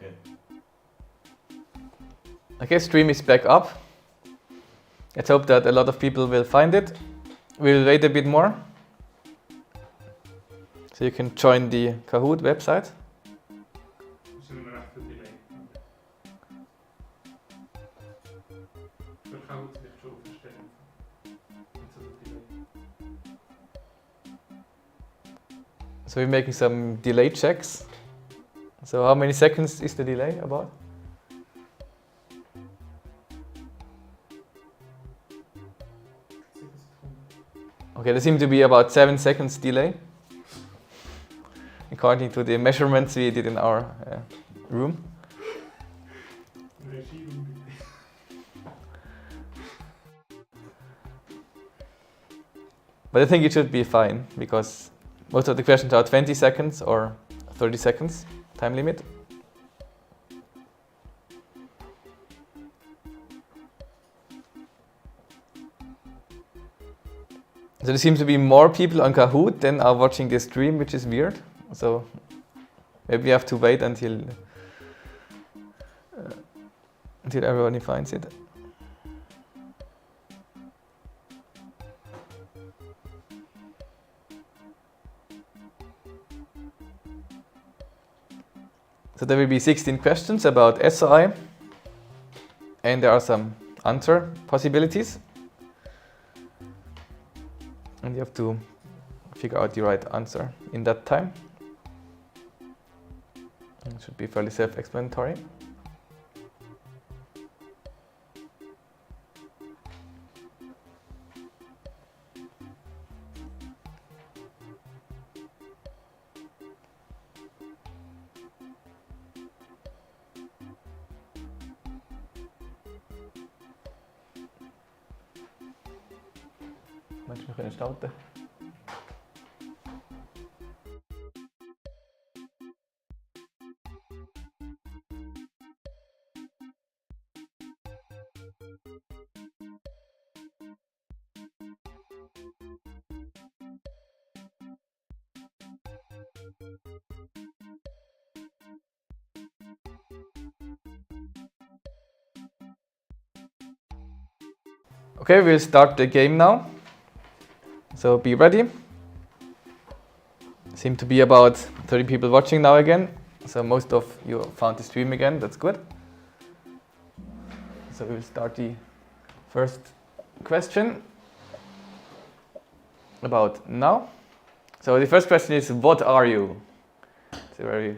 Okay. Okay, stream is back up. Let's hope that a lot of people will find it. We'll wait a bit more. So you can join the Kahoot website. Zullen we even delay? Zo gauw het echt zo verstellen. Met zo'n delay. So we're making some delay checks. So how many seconds is the delay about? Okay, there seems to be about 7 seconds delay, according to the measurements we did in our room. But I think it should be fine, because most of the questions are 20 seconds or 30 seconds time limit. So there seems to be more people on Kahoot than are watching this stream, which is weird. So maybe we have to wait until everyone finds it. So there will be 16 questions about SOI, and there are some answer possibilities. And you have to figure out the right answer in that time. It should be fairly self-explanatory. Manchmal können starten. Okay, we'll start the game now. So be ready. Seem to be about 30 people watching now again. So most of you found the stream again, that's good. So we'll start the first question about now. So the first question is, what are you? It's a very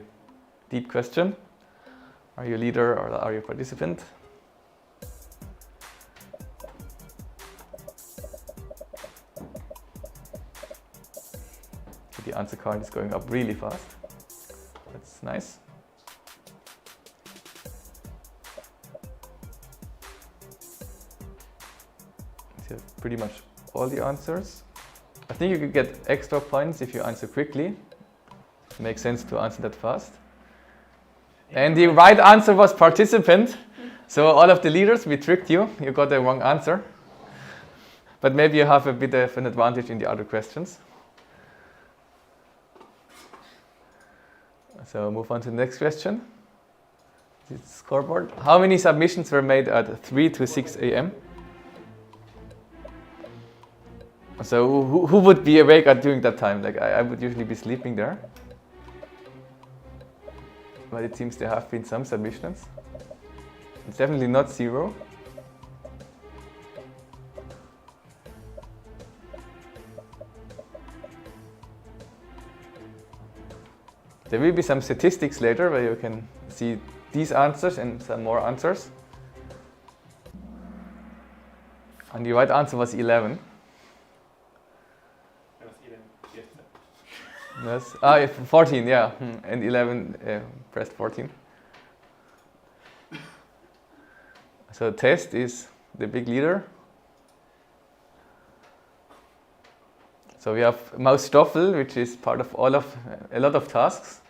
deep question. Are you a leader or are you a participant? The answer card is going up really fast. That's nice. So pretty much all the answers. I think you could get extra points if you answer quickly. It makes sense to answer that fast. And the right answer was participant. So all of the leaders, we tricked you. You got the wrong answer. But maybe you have a bit of an advantage in the other questions. So move on to the next question. This scoreboard. How many submissions were made at 3 to 6 a.m.? So who would be awake at during that time? Like I would usually be sleeping there. But it seems there have been some submissions. It's definitely not 0. There will be some statistics later where you can see these answers and some more answers. And the right answer was 11. Dat was 11. Yes. 14, yeah. And 11 pressed 14. So test is the big leader. So we have Maus Stoffel, which is part of a lot of tasks.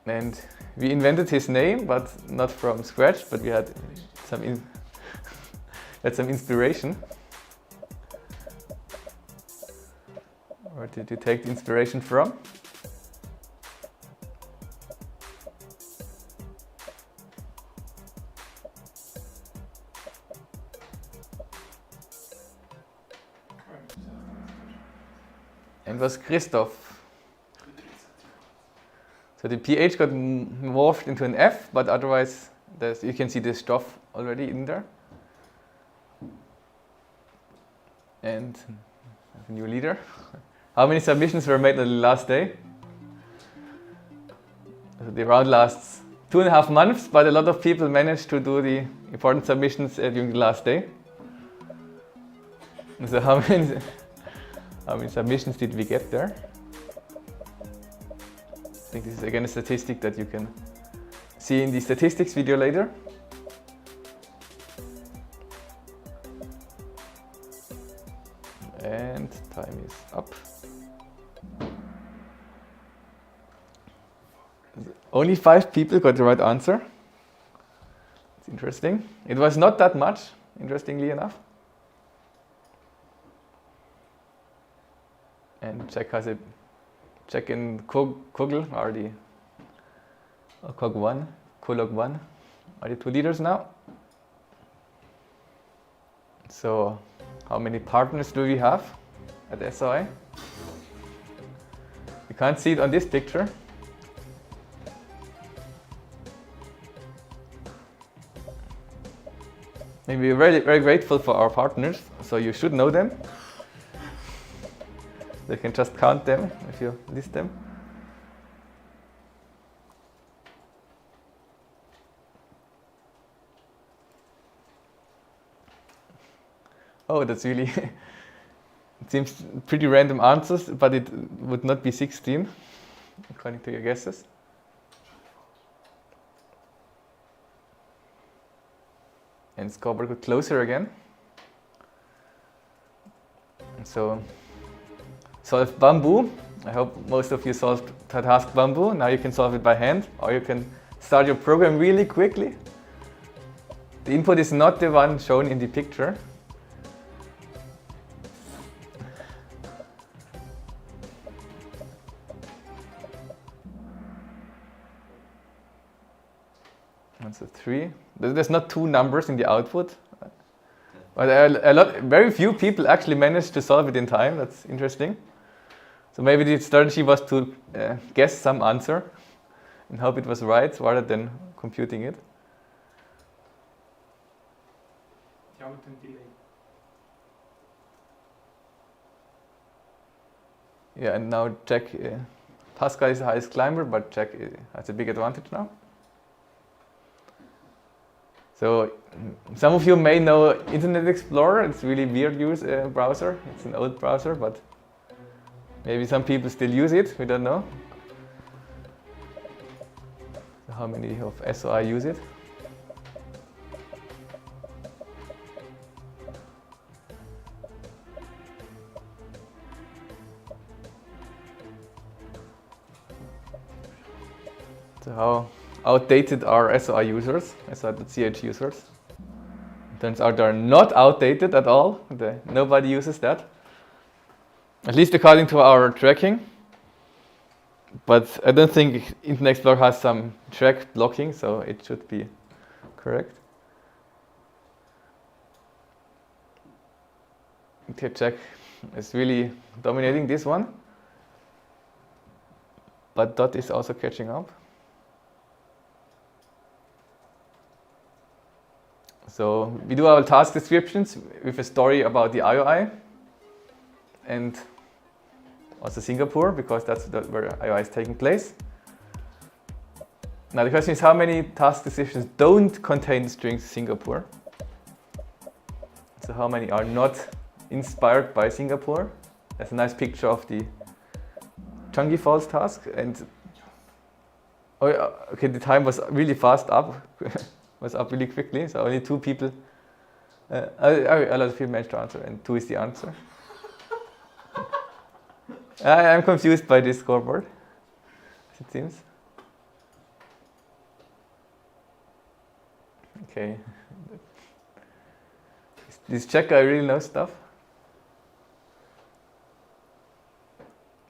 And we invented his name, but not from scratch, but we had some inspiration. Where did you take the inspiration from? was Christoph. So the PH got morphed into an F, but otherwise you can see the Stoff already in there. And a new leader. How many submissions were made on the last day? So the round lasts 2.5 months, but a lot of people managed to do the important submissions during the last day. So how many submissions did we get there? I think this is again a statistic that you can see in the statistics video later. And time is up. Only 5 people got the right answer. It's interesting. It was not that much, interestingly enough. And check in Kogl are the Colog 1 are the 2 leaders now. So how many partners do we have at SOI? You can't see it on this picture. And we're very, very grateful for our partners, so you should know them. You can just count them if you list them. Oh, that's really, it seems pretty random answers, but it would not be 16, according to your guesses. And scoreboard got closer again. And so, solve bamboo. I hope most of you solved the task bamboo. Now you can solve it by hand, or you can start your program really quickly. The input is not the one shown in the picture. That's a 3. There's not 2 numbers in the output. But very few people actually managed to solve it in time. That's interesting. So maybe the strategy was to guess some answer and hope it was right rather than computing it. Yeah, and now Jack, Pascal is the highest climber, but Jack has a big advantage now. So some of you may know Internet Explorer. It's really weird use browser. It's an old browser, but maybe some people still use it. We don't know. So how many of SOI use it? So how outdated are SOI users, SOI.ch users? Turns out they're not outdated at all. Nobody uses that. At least according to our tracking. But I don't think Internet Explorer has some track blocking, so it should be correct. Okay, check is really dominating this one. But dot is also catching up. So we do our task descriptions with a story about the IOI and also Singapore, because that's where IOI is taking place. Now the question is, how many task descriptions don't contain strings Singapore? So how many are not inspired by Singapore? That's a nice picture of the Changi Falls task. And oh, okay, the time was really fast up. Was up really quickly, so only 2 people, a lot of people managed to answer, and 2 is the answer. I'm confused by this scoreboard, as it seems. Okay. This check guy really knows stuff.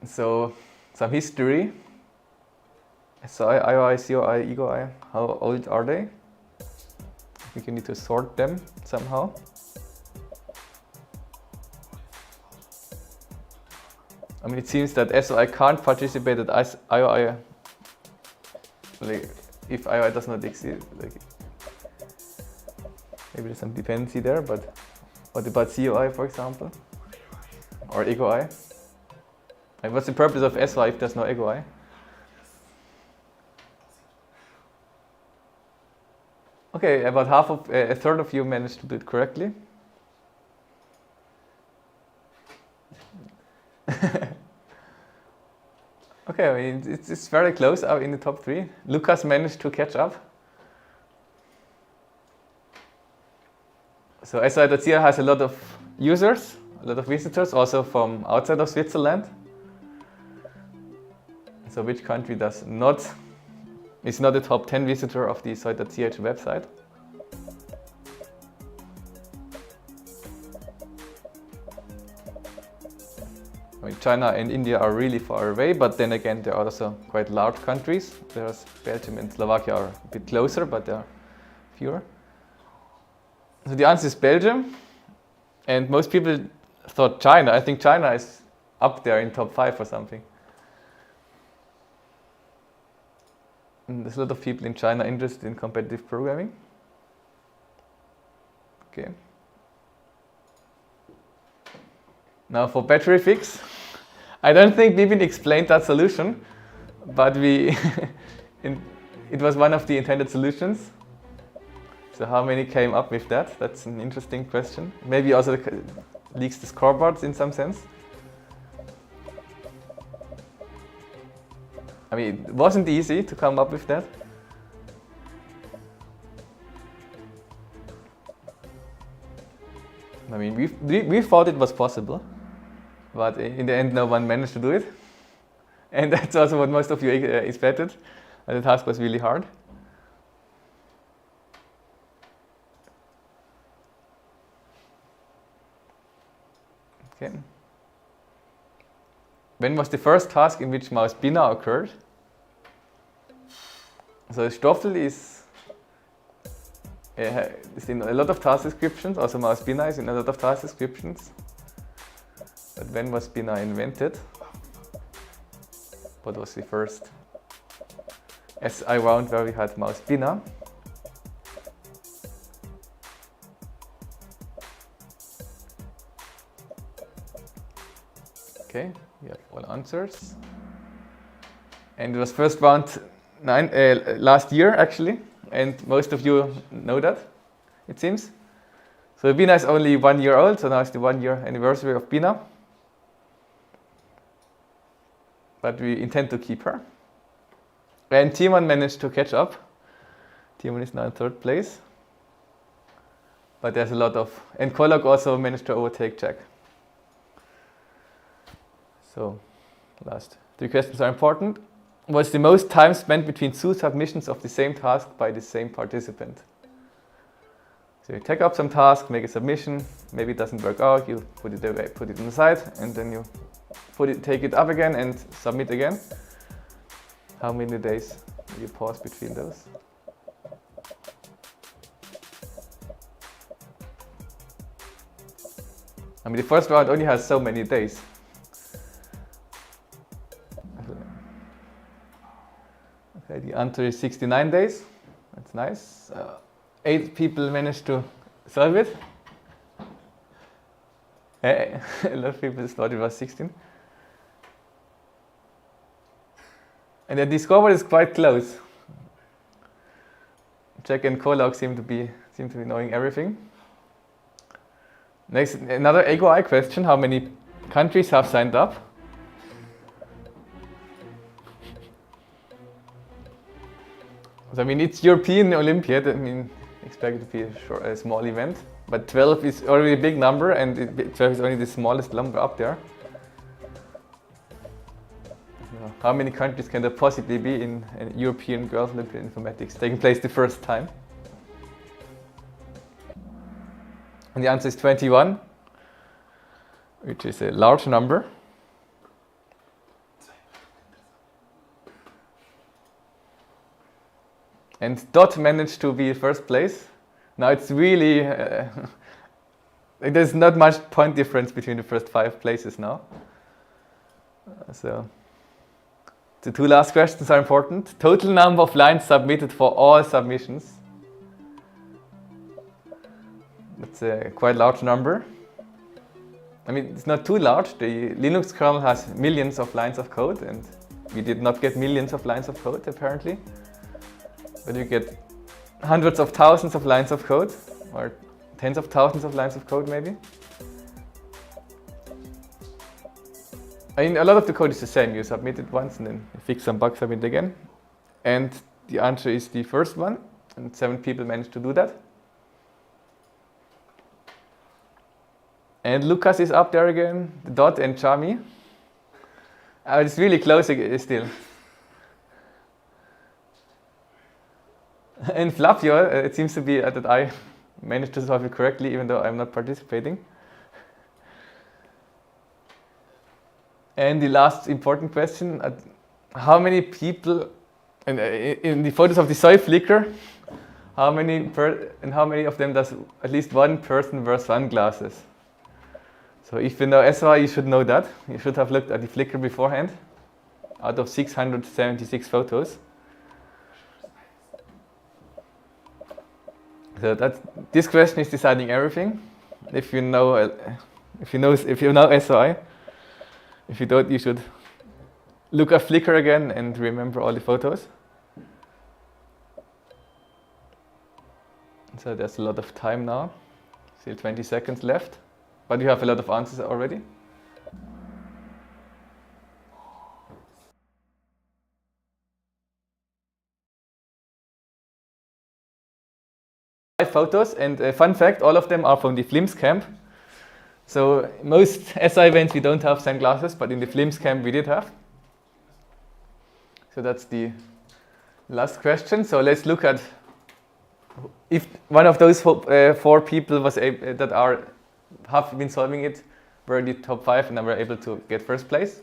So, some history. SOI, IOI, COI, EGOI, how old are they? I think you need to sort them somehow. I mean, it seems that SOI can't participate at IOI, like, if IOI does not exist. Like, maybe there's some dependency there, but what about COI, for example? Or EGOI? And what's the purpose of SOI if there's no EGOI? Okay, about a third of you managed to do it correctly. Okay, I mean, it's very close in the top 3. Lucas managed to catch up. So SOI.ch has a lot of users, a lot of visitors, also from outside of Switzerland. So which country is not a top 10 visitor of the SOI.ch website? I mean, China and India are really far away, but then again there are also quite large countries. There's Belgium and Slovakia are a bit closer, but there are fewer. So the answer is Belgium, and most people thought China. I think China is up there in top 5 or something. And there's a lot of people in China interested in competitive programming. Okay. Now for battery fix, I don't think Bibin explained that solution, but it was one of the intended solutions. So how many came up with that? That's an interesting question. Maybe also leaks the scoreboards in some sense. I mean, it wasn't easy to come up with that. I mean, we thought it was possible, but in the end no one managed to do it. And that's also what most of you expected. The task was really hard. Okay. When was the first task in which mouse Bina occurred? So Stoffel is in a lot of task descriptions, also mouse Bina is in a lot of task descriptions. But when was Bina invented? What was the first SI round where we had mouse Bina? Okay, we have all answers. And it was first round last year actually, and most of you know that, it seems. So Bina is only 1 year old, so now it's the 1 year anniversary of Bina. But we intend to keep her. And Timon managed to catch up. Timon is now in 3rd place. But there's a lot of, and Kolok also managed to overtake Jack. So, last 3 questions are important. What's the most time spent between 2 submissions of the same task by the same participant? So you take up some task, make a submission, maybe it doesn't work out, you put it away, put it on the side, and then you take it up again and submit again. How many days do you pause between those? I mean, the first round only has so many days. Okay, the answer is 69 days. That's nice. 8 people managed to solve it. A lot of people thought it was 16. And then the scoreboard is quite close. Jack and Kolok seem to be knowing everything. Next, another EGOI question: how many countries have signed up? So, I mean, it's European Olympiad. I mean, expect it to be a small event, but 12 is already a big number, and 12 is only the smallest number up there. How many countries can there possibly be in a European Girls Olympiad in Informatics taking place the first time? And the answer is 21, which is a large number. And Dot managed to be first place. Now it's really, there's not much point difference between the first 5 places now. So the two last questions are important. Total number of lines submitted for all submissions. That's a quite large number. I mean, it's not too large. The Linux kernel has millions of lines of code, and we did not get millions of lines of code apparently. But we get hundreds of thousands of lines of code, or tens of thousands of lines of code maybe. I mean, a lot of the code is the same. You submit it once and then you fix some bugs, submit it again. And the answer is the first one, and 7 people managed to do that. And Lucas is up there again, Dot and Chami. It's really close still. And Flavio, it seems to be that I managed to solve it correctly, even though I'm not participating. And the last important question, how many people, in the photos of the SOI flicker, how many of them does at least one person wear sunglasses? So if you know SOI, you should know that. You should have looked at the flicker beforehand, out of 676 photos. So this question is deciding everything. If you know SOI. If you don't, you should look at Flickr again and remember all the photos. So there's a lot of time now, still 20 seconds left, but you have a lot of answers already. Five photos, and fun fact, all of them are from the FLIMS camp. So most SI events we don't have sunglasses, but in the FLIMS camp we did have. So that's the last question. So let's look at if one of those 4 people was have been solving it, were in the top 5 and were able to get first place.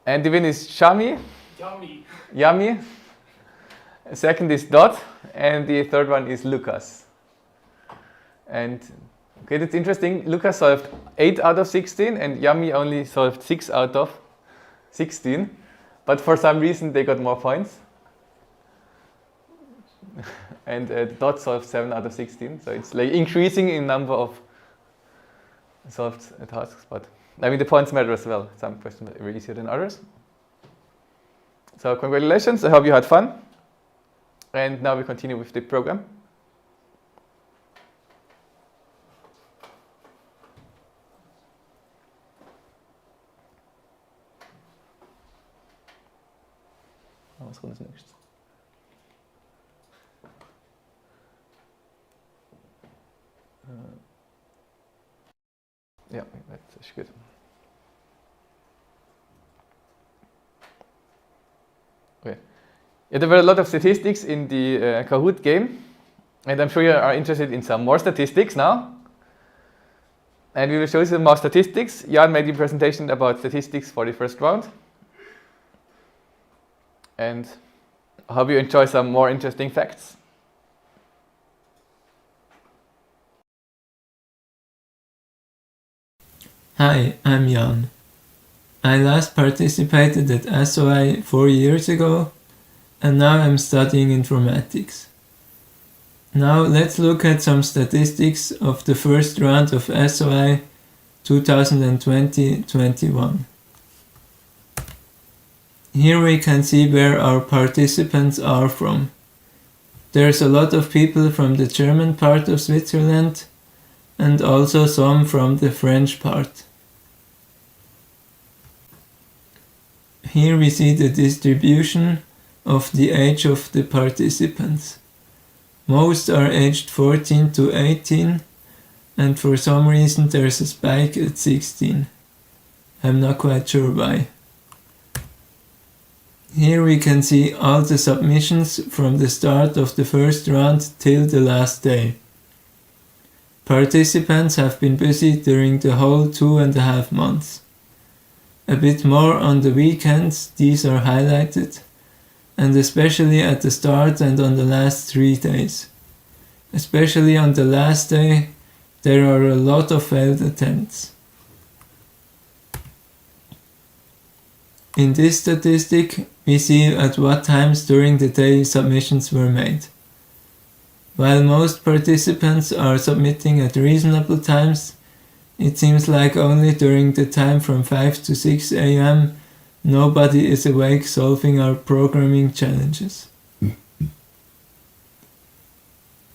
And the winner is Shami. Yummy. Second is Dot, and the third one is Lucas. And okay, that's interesting. Lucas solved 8 out of 16 and Yummy only solved 6 out of 16. But for some reason they got more points. And Dot solved 7 out of 16. So it's like increasing in number of solved tasks. But I mean the points matter as well. Some questions are easier than others. So congratulations. I hope you had fun. And now we continue with the program. Was kommt als nächstes? Yeah, that's good. Okay. Yeah, there were a lot of statistics in the Kahoot game, and I'm sure you are interested in some more statistics now. And we will show you some more statistics. Jan made a presentation about statistics for the first round. And I hope you enjoy some more interesting facts. Hi, I'm Jan. I last participated at SOI 4 years ago, and now I'm studying informatics. Now let's look at some statistics of the first round of SOI 2020-21. Here we can see where our participants are from. There's a lot of people from the German part of Switzerland and also some from the French part. Here we see the distribution of the age of the participants. Most are aged 14 to 18, and for some reason there's a spike at 16. I'm not quite sure why. Here we can see all the submissions from the start of the first round till the last day. Participants have been busy during the whole 2.5 months. A bit more on the weekends, these are highlighted, and especially at the start and on the last 3 days. Especially on the last day, there are a lot of failed attempts. In this statistic, we see at what times during the day submissions were made. While most participants are submitting at reasonable times, it seems like only during the time from 5 to 6 am nobody is awake solving our programming challenges.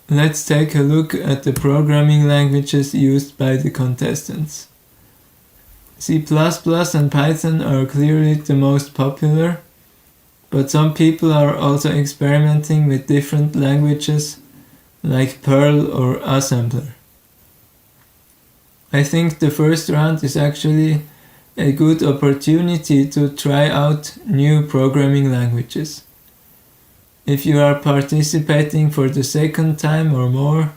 Let's take a look at the programming languages used by the contestants. C++ and Python are clearly the most popular, but some people are also experimenting with different languages like Perl or Assembler. I think the first round is actually a good opportunity to try out new programming languages. If you are participating for the second time or more,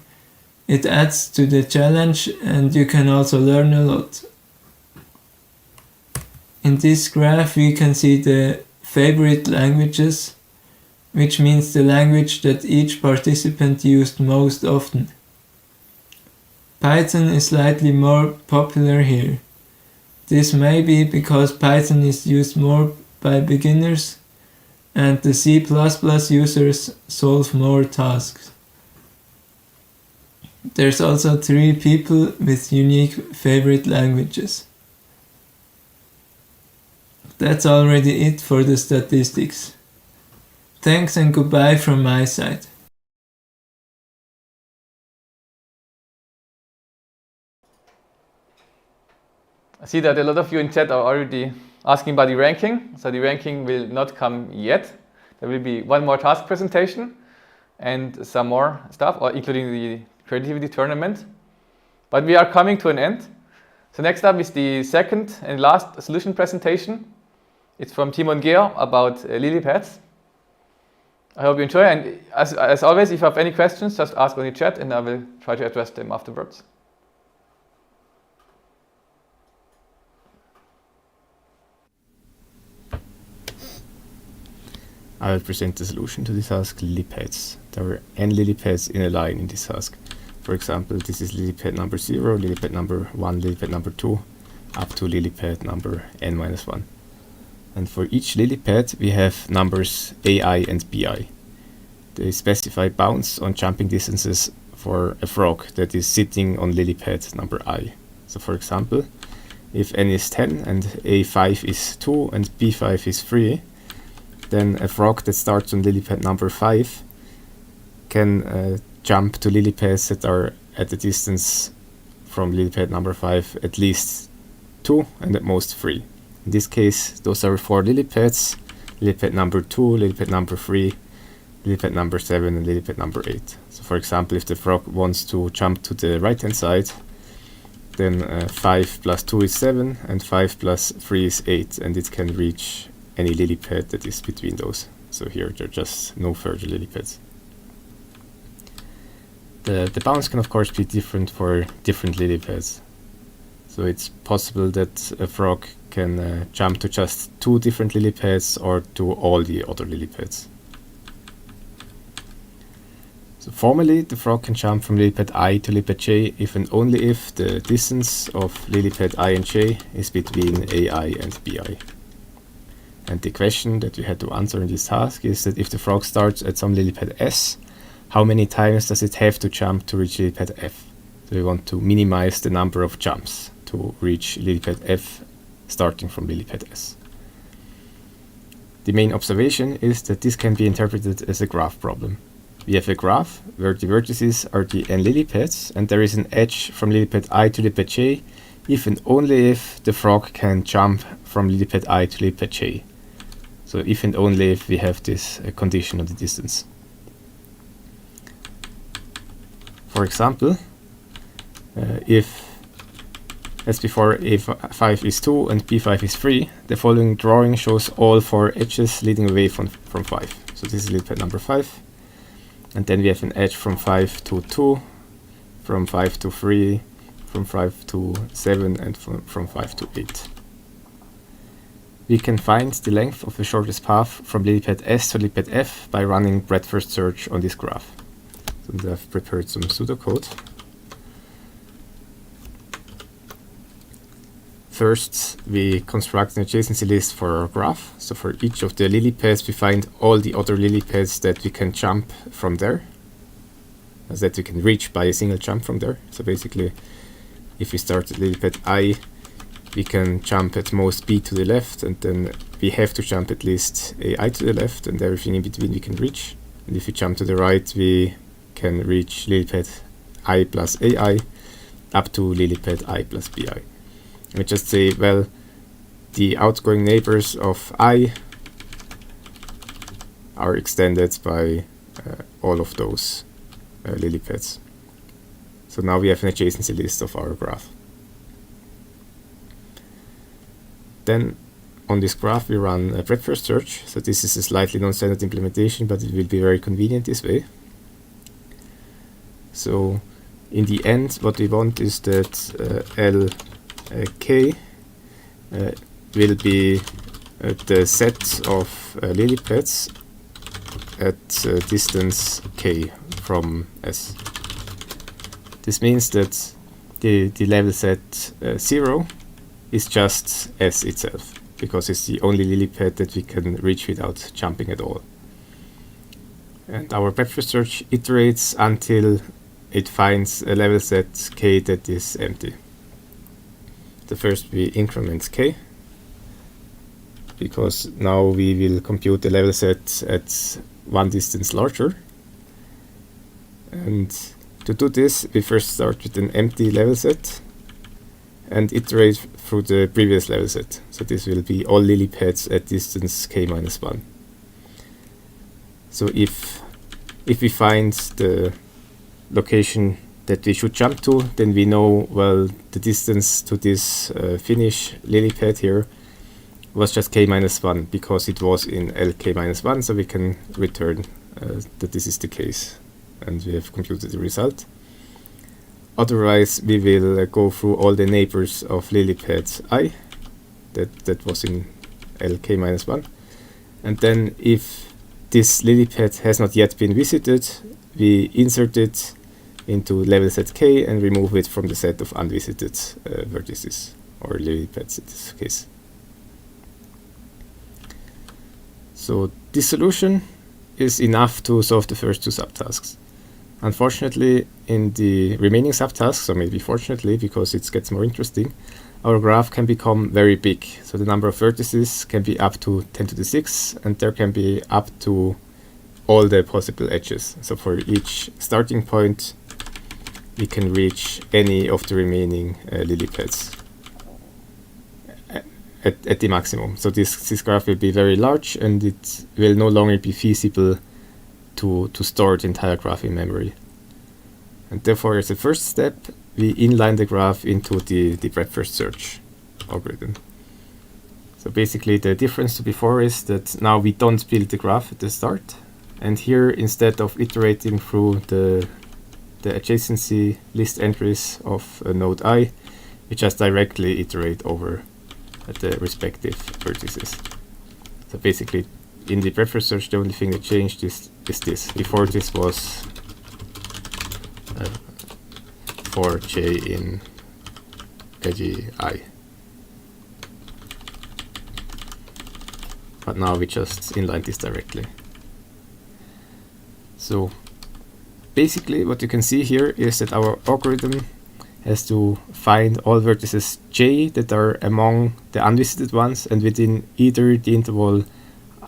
it adds to the challenge and you can also learn a lot. In this graph we can see the favorite languages, which means the language that each participant used most often. Python is slightly more popular here. This may be because Python is used more by beginners and the C++ users solve more tasks. There's also 3 people with unique favorite languages. That's already it for the statistics. Thanks and goodbye from my side. I see that a lot of you in chat are already asking about the ranking. So the ranking will not come yet. There will be one more task presentation and some more stuff, including the creativity tournament. But we are coming to an end. So next up is the second and last solution presentation. It's from Timon Gehr about lily pads. I hope you enjoy, and as always, if you have any questions, just ask on the chat and I will try to address them afterwards. I will present the solution to this task, lily pads. There are n lily pads in a line in this task. For example, this is lily pad number 0, lily pad number 1, lily pad number 2, up to lily pad number n-1. And for each lily pad we have numbers AI and BI. They specify bounds on jumping distances for a frog that is sitting on lily pad number I. So for example, if n is 10 and a5 is 2 and b5 is 3, then a frog that starts on lily pad number 5 can jump to lily pads that are at a distance from lily pad number 5 at least 2 and at most 3. In this case, those are 4 lily pads: lily pad number 2, lily pad number 3, lily pad number 7, and lily pad number 8. So for example, if the frog wants to jump to the right hand side, then 5 plus 2 is 7 and 5 plus 3 is 8, and it can reach any lily pad that is between those. So here there are just no further lily pads. The bounds can of course be different for different lily pads. So it's possible that a frog can jump to just 2 different lily pads or to all the other lily pads. So formally, the frog can jump from lily pad I to lily pad J if and only if the distance of lily pad I and J is between AI and BI. And the question that you had to answer in this task is that if the frog starts at some lily pad S, how many times does it have to jump to reach lily pad F? So we want to minimize the number of jumps to reach lily pad F starting from lily pad S. The main observation is that this can be interpreted as a graph problem. We have a graph where the vertices are the n lily pads and there is an edge from lily pad I to lily pad J if and only if the frog can jump from lily pad I to lily pad J. So if and only if we have this condition of the distance. For example, if, as before, a5 is 2 and b5 is 3, the following drawing shows all 4 edges leading away from 5. So this is lily pad number 5. And then we have an edge from 5 to 2, from 5 to 3, from 5 to 7, and from 5 to 8. We can find the length of the shortest path from lily pad S to lily pad F by running breadth first search on this graph. So I've prepared some pseudocode. first we construct an adjacency list for our graph. So for each of the lily pads, we find all the other lily pads that we can jump from there, as that we can reach by a single jump from there. So basically, if we start at lily pad I, we can jump at most b to the left, and then we have to jump at least ai to the left, and everything in between we can reach. And if we jump to the right, we can reach lily pad I plus ai up to lily pad I plus bi. We just say, well, the outgoing neighbors of I are extended by all of those lily pads. So now we have an adjacency list of our graph. Then on this graph we run a breadth first search. So this is a slightly non-standard implementation, but it will be very convenient this way. So in the end, what we want is that LK will be the set of lily pads at distance k from S. This means that the level set 0 is just S itself, because it's the only lily pad that we can reach without jumping at all. And our breadth first search iterates until it finds a level set k that is empty. The first we increment k, because now we will compute the level set at one distance larger. And to do this, we first start with an empty level set and iterate through the previous level set. So this will be all lily pads at distance k minus 1. So if we find the location that we should jump to, then we know, well, the distance to this finish lily pad here was just k minus 1, because it was in lk minus 1, so we can return that this is the case, and we have computed the result. Otherwise, we will go through all the neighbors of lily pad I, that was in lk minus 1, and then if this lily pad has not yet been visited, we insert it into level set k and remove it from the set of unvisited vertices, or lily pads in this case. So this solution is enough to solve the first two subtasks. Unfortunately, in the remaining subtasks, or maybe fortunately, because it gets more interesting, our graph can become very big. So the number of vertices can be up to 10 to the 6, and there can be up to all the possible edges. So for each starting point, we can reach any of the remaining lily pads at the maximum. So this graph will be very large, and it will no longer be feasible to store the entire graph in memory. And therefore, as a first step, we inline the graph into the breadth first search algorithm. So basically, the difference to before is that now we don't build the graph at the start, and here, instead of iterating through the adjacency list entries of node I, we just directly iterate over the respective vertices. So basically, in the breadth first search, the only thing that changed is this. Before, this was for j in kji, but now we just inline this directly. So basically, what you can see here is that our algorithm has to find all vertices j that are among the unvisited ones and within either the interval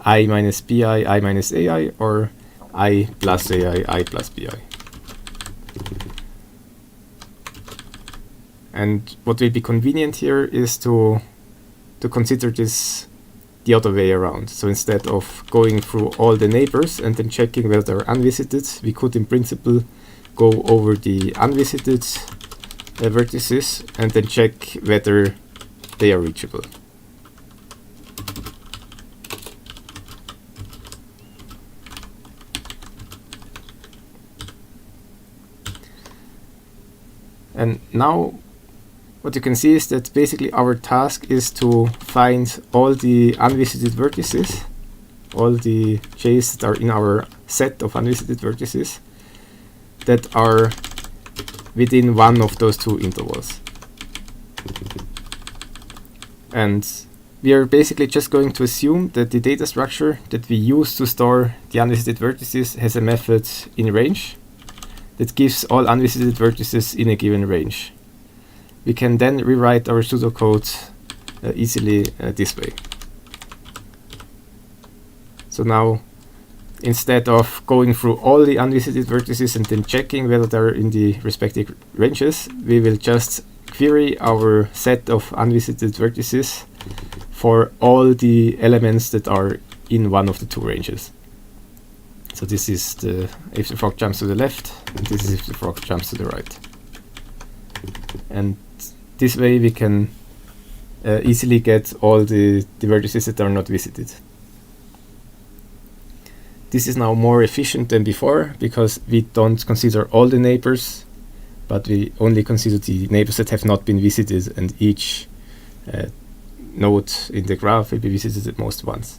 I minus bi, I minus ai, or I plus ai, I plus bi. And what will be convenient here is to consider this the other way around. So instead of going through all the neighbors and then checking whether they're unvisited, we could in principle go over the unvisited vertices and then check whether they are reachable. And now what you can see is that basically our task is to find all the unvisited vertices, all the j's that are in our set of unvisited vertices that are within one of those two intervals. And we are basically just going to assume that the data structure that we use to store the unvisited vertices has a method in range that gives all unvisited vertices in a given range. We can then rewrite our pseudocode easily this way. So now, instead of going through all the unvisited vertices and then checking whether they're in the respective ranges, we will just query our set of unvisited vertices for all the elements that are in one of the two ranges. So this is if the frog jumps to the left, and this is if the frog jumps to the right. And this way we can easily get all the vertices that are not visited. This is now more efficient than before because we don't consider all the neighbors, but we only consider the neighbors that have not been visited, and each node in the graph will be visited at most once.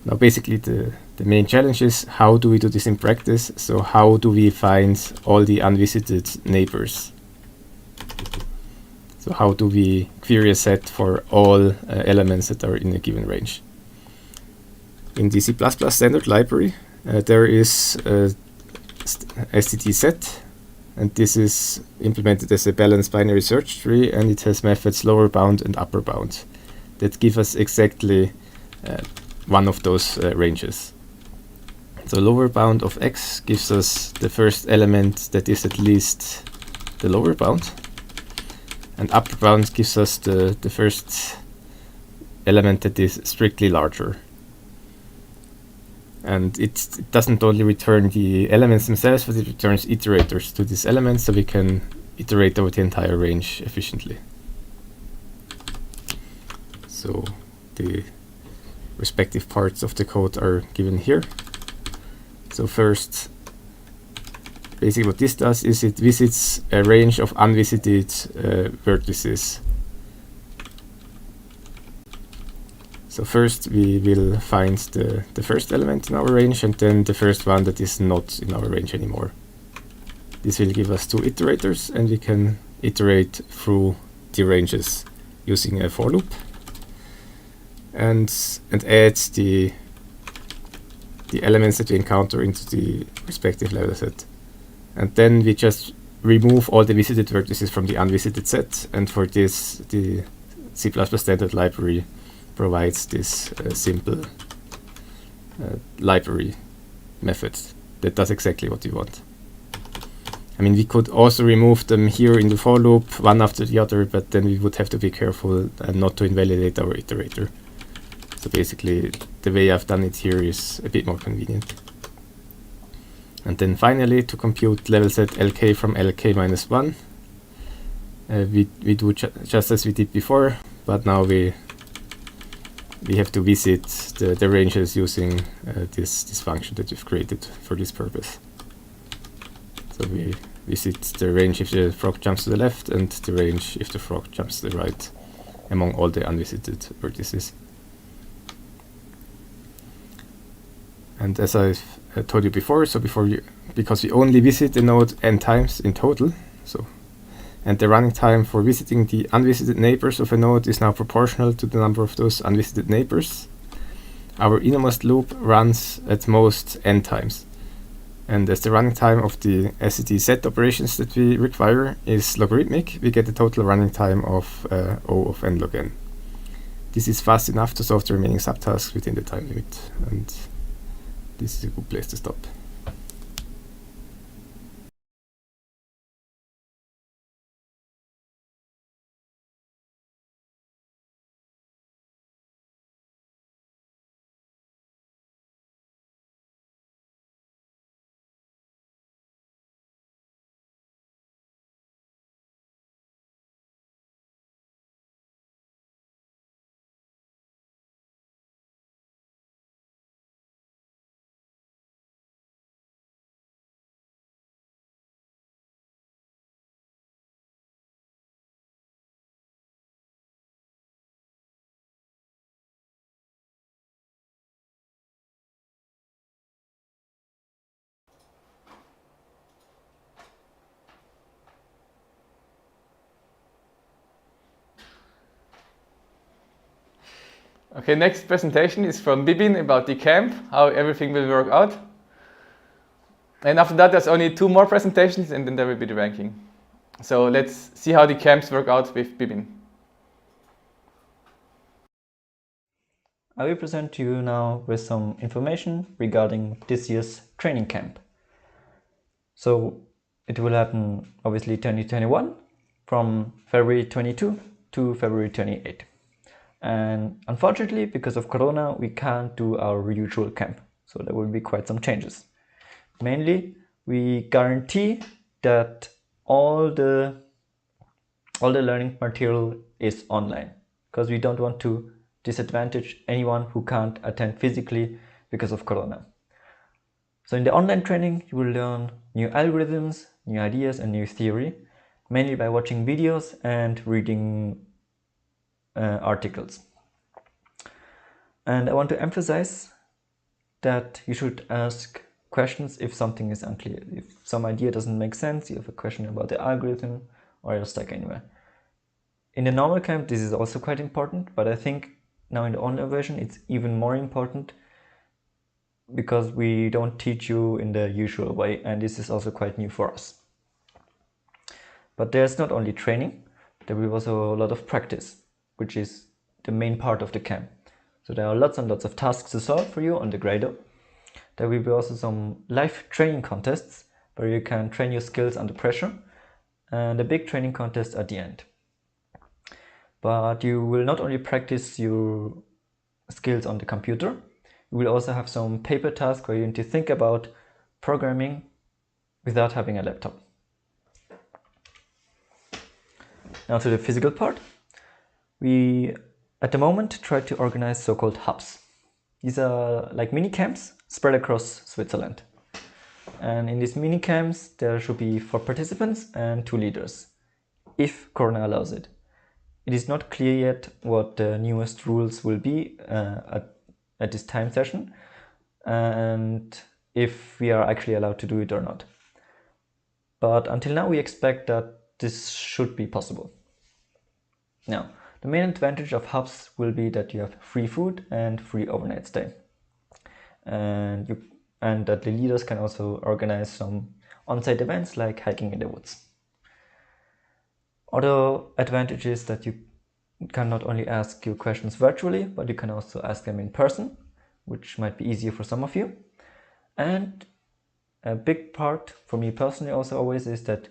Now basically the main challenge is, how do we do this in practice? So how do we find all the unvisited neighbors? So how do we query a set for all elements that are in a given range? In the C++ standard library, there is a std set, and this is implemented as a balanced binary search tree, and it has methods lower bound and upper bound that give us exactly one of those ranges. So lower bound of x gives us the first element that is at least the lower bound, and upper bound gives us the first element that is strictly larger. And it doesn't only return the elements themselves, but it returns iterators to these elements, so we can iterate over the entire range efficiently. So the respective parts of the code are given here. So first, basically what this does is it visits a range of unvisited vertices. So first we will find the first element in our range, and then the first one that is not in our range anymore. This will give us two iterators, and we can iterate through the ranges using a for loop and add the elements that we encounter into the respective level set. And then we just remove all the visited vertices from the unvisited set, and for this the C++ standard library provides this simple library method that does exactly what you want. I mean, we could also remove them here in the for loop, one after the other, but then we would have to be careful not to invalidate our iterator. So basically, the way I've done it here is a bit more convenient. And then finally, to compute level set lk from lk minus 1, we do just as we did before, but now we have to visit the ranges using this function that we've created for this purpose. So we visit the range if the frog jumps to the left, and the range if the frog jumps to the right among all the unvisited vertices. And as I've told you before, so because we only visit the node n times in total, and the running time for visiting the unvisited neighbors of a node is now proportional to the number of those unvisited neighbors, our innermost loop runs at most n times. And as the running time of the SCD set operations that we require is logarithmic, we get a total running time of O of n log n. This is fast enough to solve the remaining subtasks within the time limit, and this is a good place to stop. Okay, next presentation is from Bibin about the camp, how everything will work out. And after that, there's only 2 more presentations, and then there will be the ranking. So let's see how the camps work out with Bibin. I will present to you now with some information regarding this year's training camp. So it will happen obviously 2021 from February 22 to February 28. And unfortunately, because of Corona, we can't do our usual camp. So there will be quite some changes. Mainly, we guarantee that all the learning material is online, because we don't want to disadvantage anyone who can't attend physically because of Corona. So in the online training, you will learn new algorithms, new ideas, and new theory, mainly by watching videos and reading articles. And I want to emphasize that you should ask questions if something is unclear. If some idea doesn't make sense, you have a question about the algorithm, or you're stuck anywhere. In the normal camp, this is also quite important, but I think now in the online version, it's even more important because we don't teach you in the usual way, and this is also quite new for us. But there's not only training, there will be also a lot of practice, which is the main part of the camp. So there are lots and lots of tasks to solve for you on the Gradle. There will be also some live training contests where you can train your skills under pressure, and a big training contest at the end. But you will not only practice your skills on the computer, you will also have some paper tasks where you need to think about programming without having a laptop. Now to the physical part. We, at the moment, try to organize so-called hubs. These are like mini camps spread across Switzerland. And in these mini camps, there should be 4 participants and 2 leaders, if Corona allows it. It is not clear yet what the newest rules will be at this time session, and if we are actually allowed to do it or not. But until now, we expect that this should be possible. Now, the main advantage of hubs will be that you have free food and free overnight stay. And that the leaders can also organize some on-site events like hiking in the woods. Other advantage is that you can not only ask your questions virtually, but you can also ask them in person, which might be easier for some of you. And a big part for me personally also always is that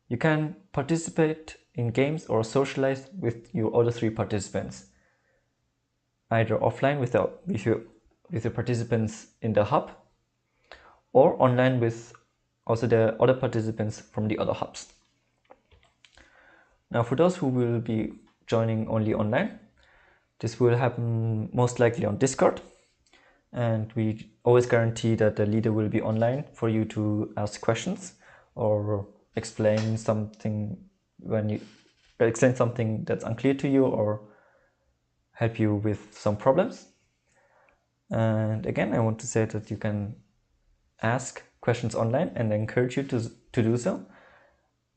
you can participate in games or socialize with your other 3 participants, either offline with the participants in the hub, or online with also the other participants from the other hubs. Now, for those who will be joining only online, this will happen most likely on Discord, and we always guarantee that the leader will be online for you to ask questions or explain something that's unclear to you or help you with some problems. And again, I want to say that you can ask questions online, and I encourage you to do so.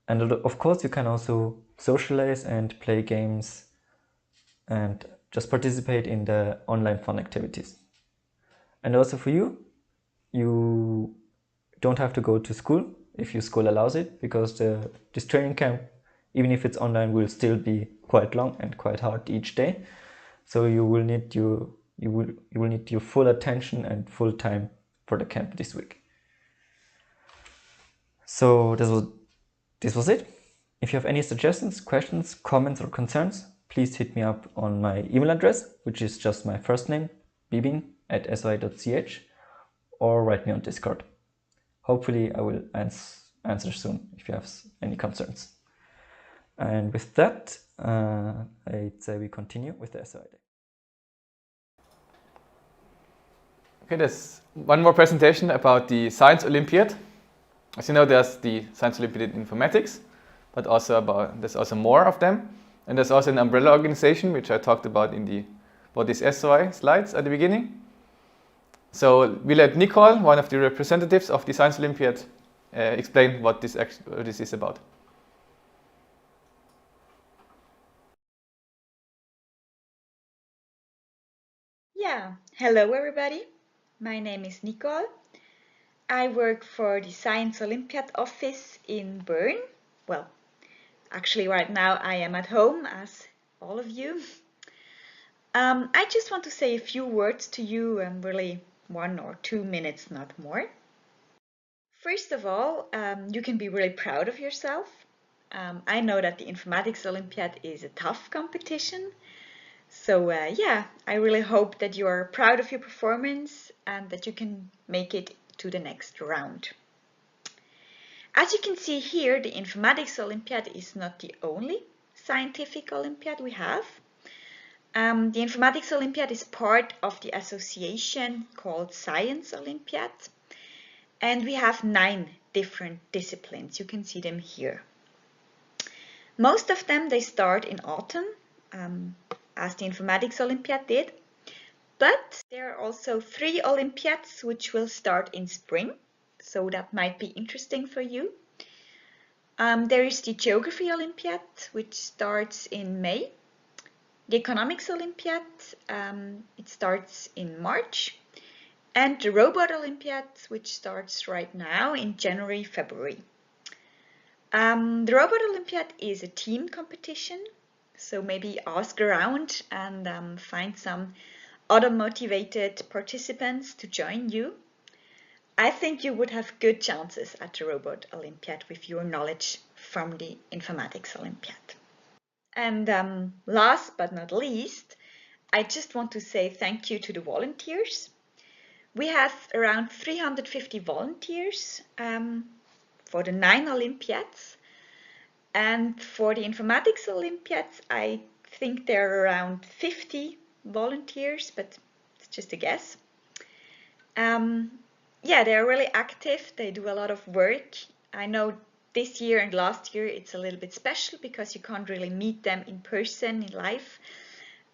And of course, you can also socialize and play games and just participate in the online fun activities. And also for you, you don't have to go to school if your school allows it, because this training camp, even if it's online, will still be quite long and quite hard each day. So you will need your full attention and full time for the camp this week. So this was it. If you have any suggestions, questions, comments, or concerns, please hit me up on my email address, which is just my first name, bibin@soi.ch, or write me on Discord. Hopefully I will answer soon if you have any concerns. And with that, I'd say we continue with the SOI day. Okay, there's one more presentation about the Science Olympiad. As you know, there's the Science Olympiad in Informatics, but there's also more of them. And there's also an umbrella organization, which I talked about about these SOI slides at the beginning. So we let Nicole, one of the representatives of the Science Olympiad, explain what this is about. Yeah, hello everybody. My name is Nicole. I work for the Science Olympiad office in Bern. Well, actually right now I am at home as all of you. I just want to say a few words to you, really 1 or 2 minutes, not more. First of all, you can be really proud of yourself. I know that the Informatics Olympiad is a tough competition. So yeah, I really hope that you are proud of your performance and that you can make it to the next round. As you can see here, the Informatics Olympiad is not the only scientific Olympiad we have. The Informatics Olympiad is part of the association called Science Olympiad, and we have 9 different disciplines. You can see them here. Most of them, they start in autumn, as the Informatics Olympiad did, but there are also 3 Olympiads which will start in spring, so that might be interesting for you. There is the Geography Olympiad, which starts in May, the Economics Olympiad, it starts in March, and the Robot Olympiad, which starts right now in January, February. The Robot Olympiad is a team competition, so maybe ask around and find some other motivated participants to join you. I think you would have good chances at the Robot Olympiad with your knowledge from the Informatics Olympiad. And last but not least, I just want to say thank you to the volunteers. We have around 350 volunteers for the 9 Olympiads. And for the Informatics Olympiads, I think there are around 50 volunteers, but it's just a guess. Yeah, they're really active. They do a lot of work. I know this year and last year it's a little bit special because you can't really meet them in person, in life.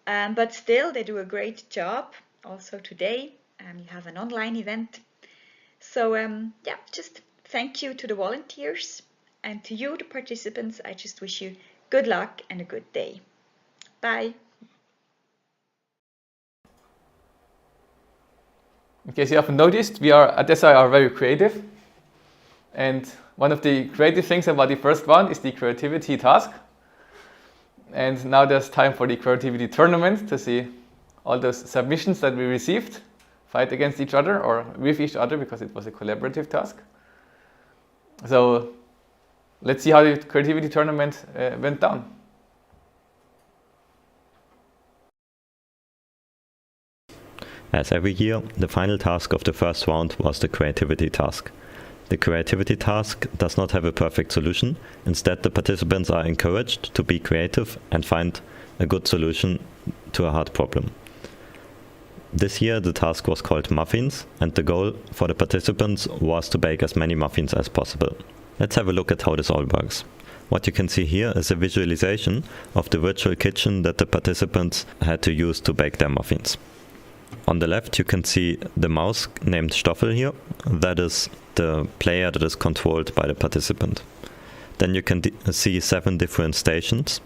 But still, they do a great job. Also today, you have an online event. So yeah, just thank you to the volunteers. And to you, the participants, I just wish you good luck and a good day. Bye. In case you haven't noticed, we at SOI are very creative. And one of the creative things about the first one is the creativity task. And now there's time for the creativity tournament to see all those submissions that we received fight against each other or with each other because it was a collaborative task. So let's see how the creativity tournament went down. As every year, the final task of the first round was the creativity task. The creativity task does not have a perfect solution. Instead, the participants are encouraged to be creative and find a good solution to a hard problem. This year, the task was called Muffins, and the goal for the participants was to bake as many muffins as possible. Let's have a look at how this all works. What you can see here is a visualization of the virtual kitchen that the participants had to use to bake their muffins. On the left you can see the mouse named Stoffel here. That is the player that is controlled by the participant. Then you can see 7 different stations.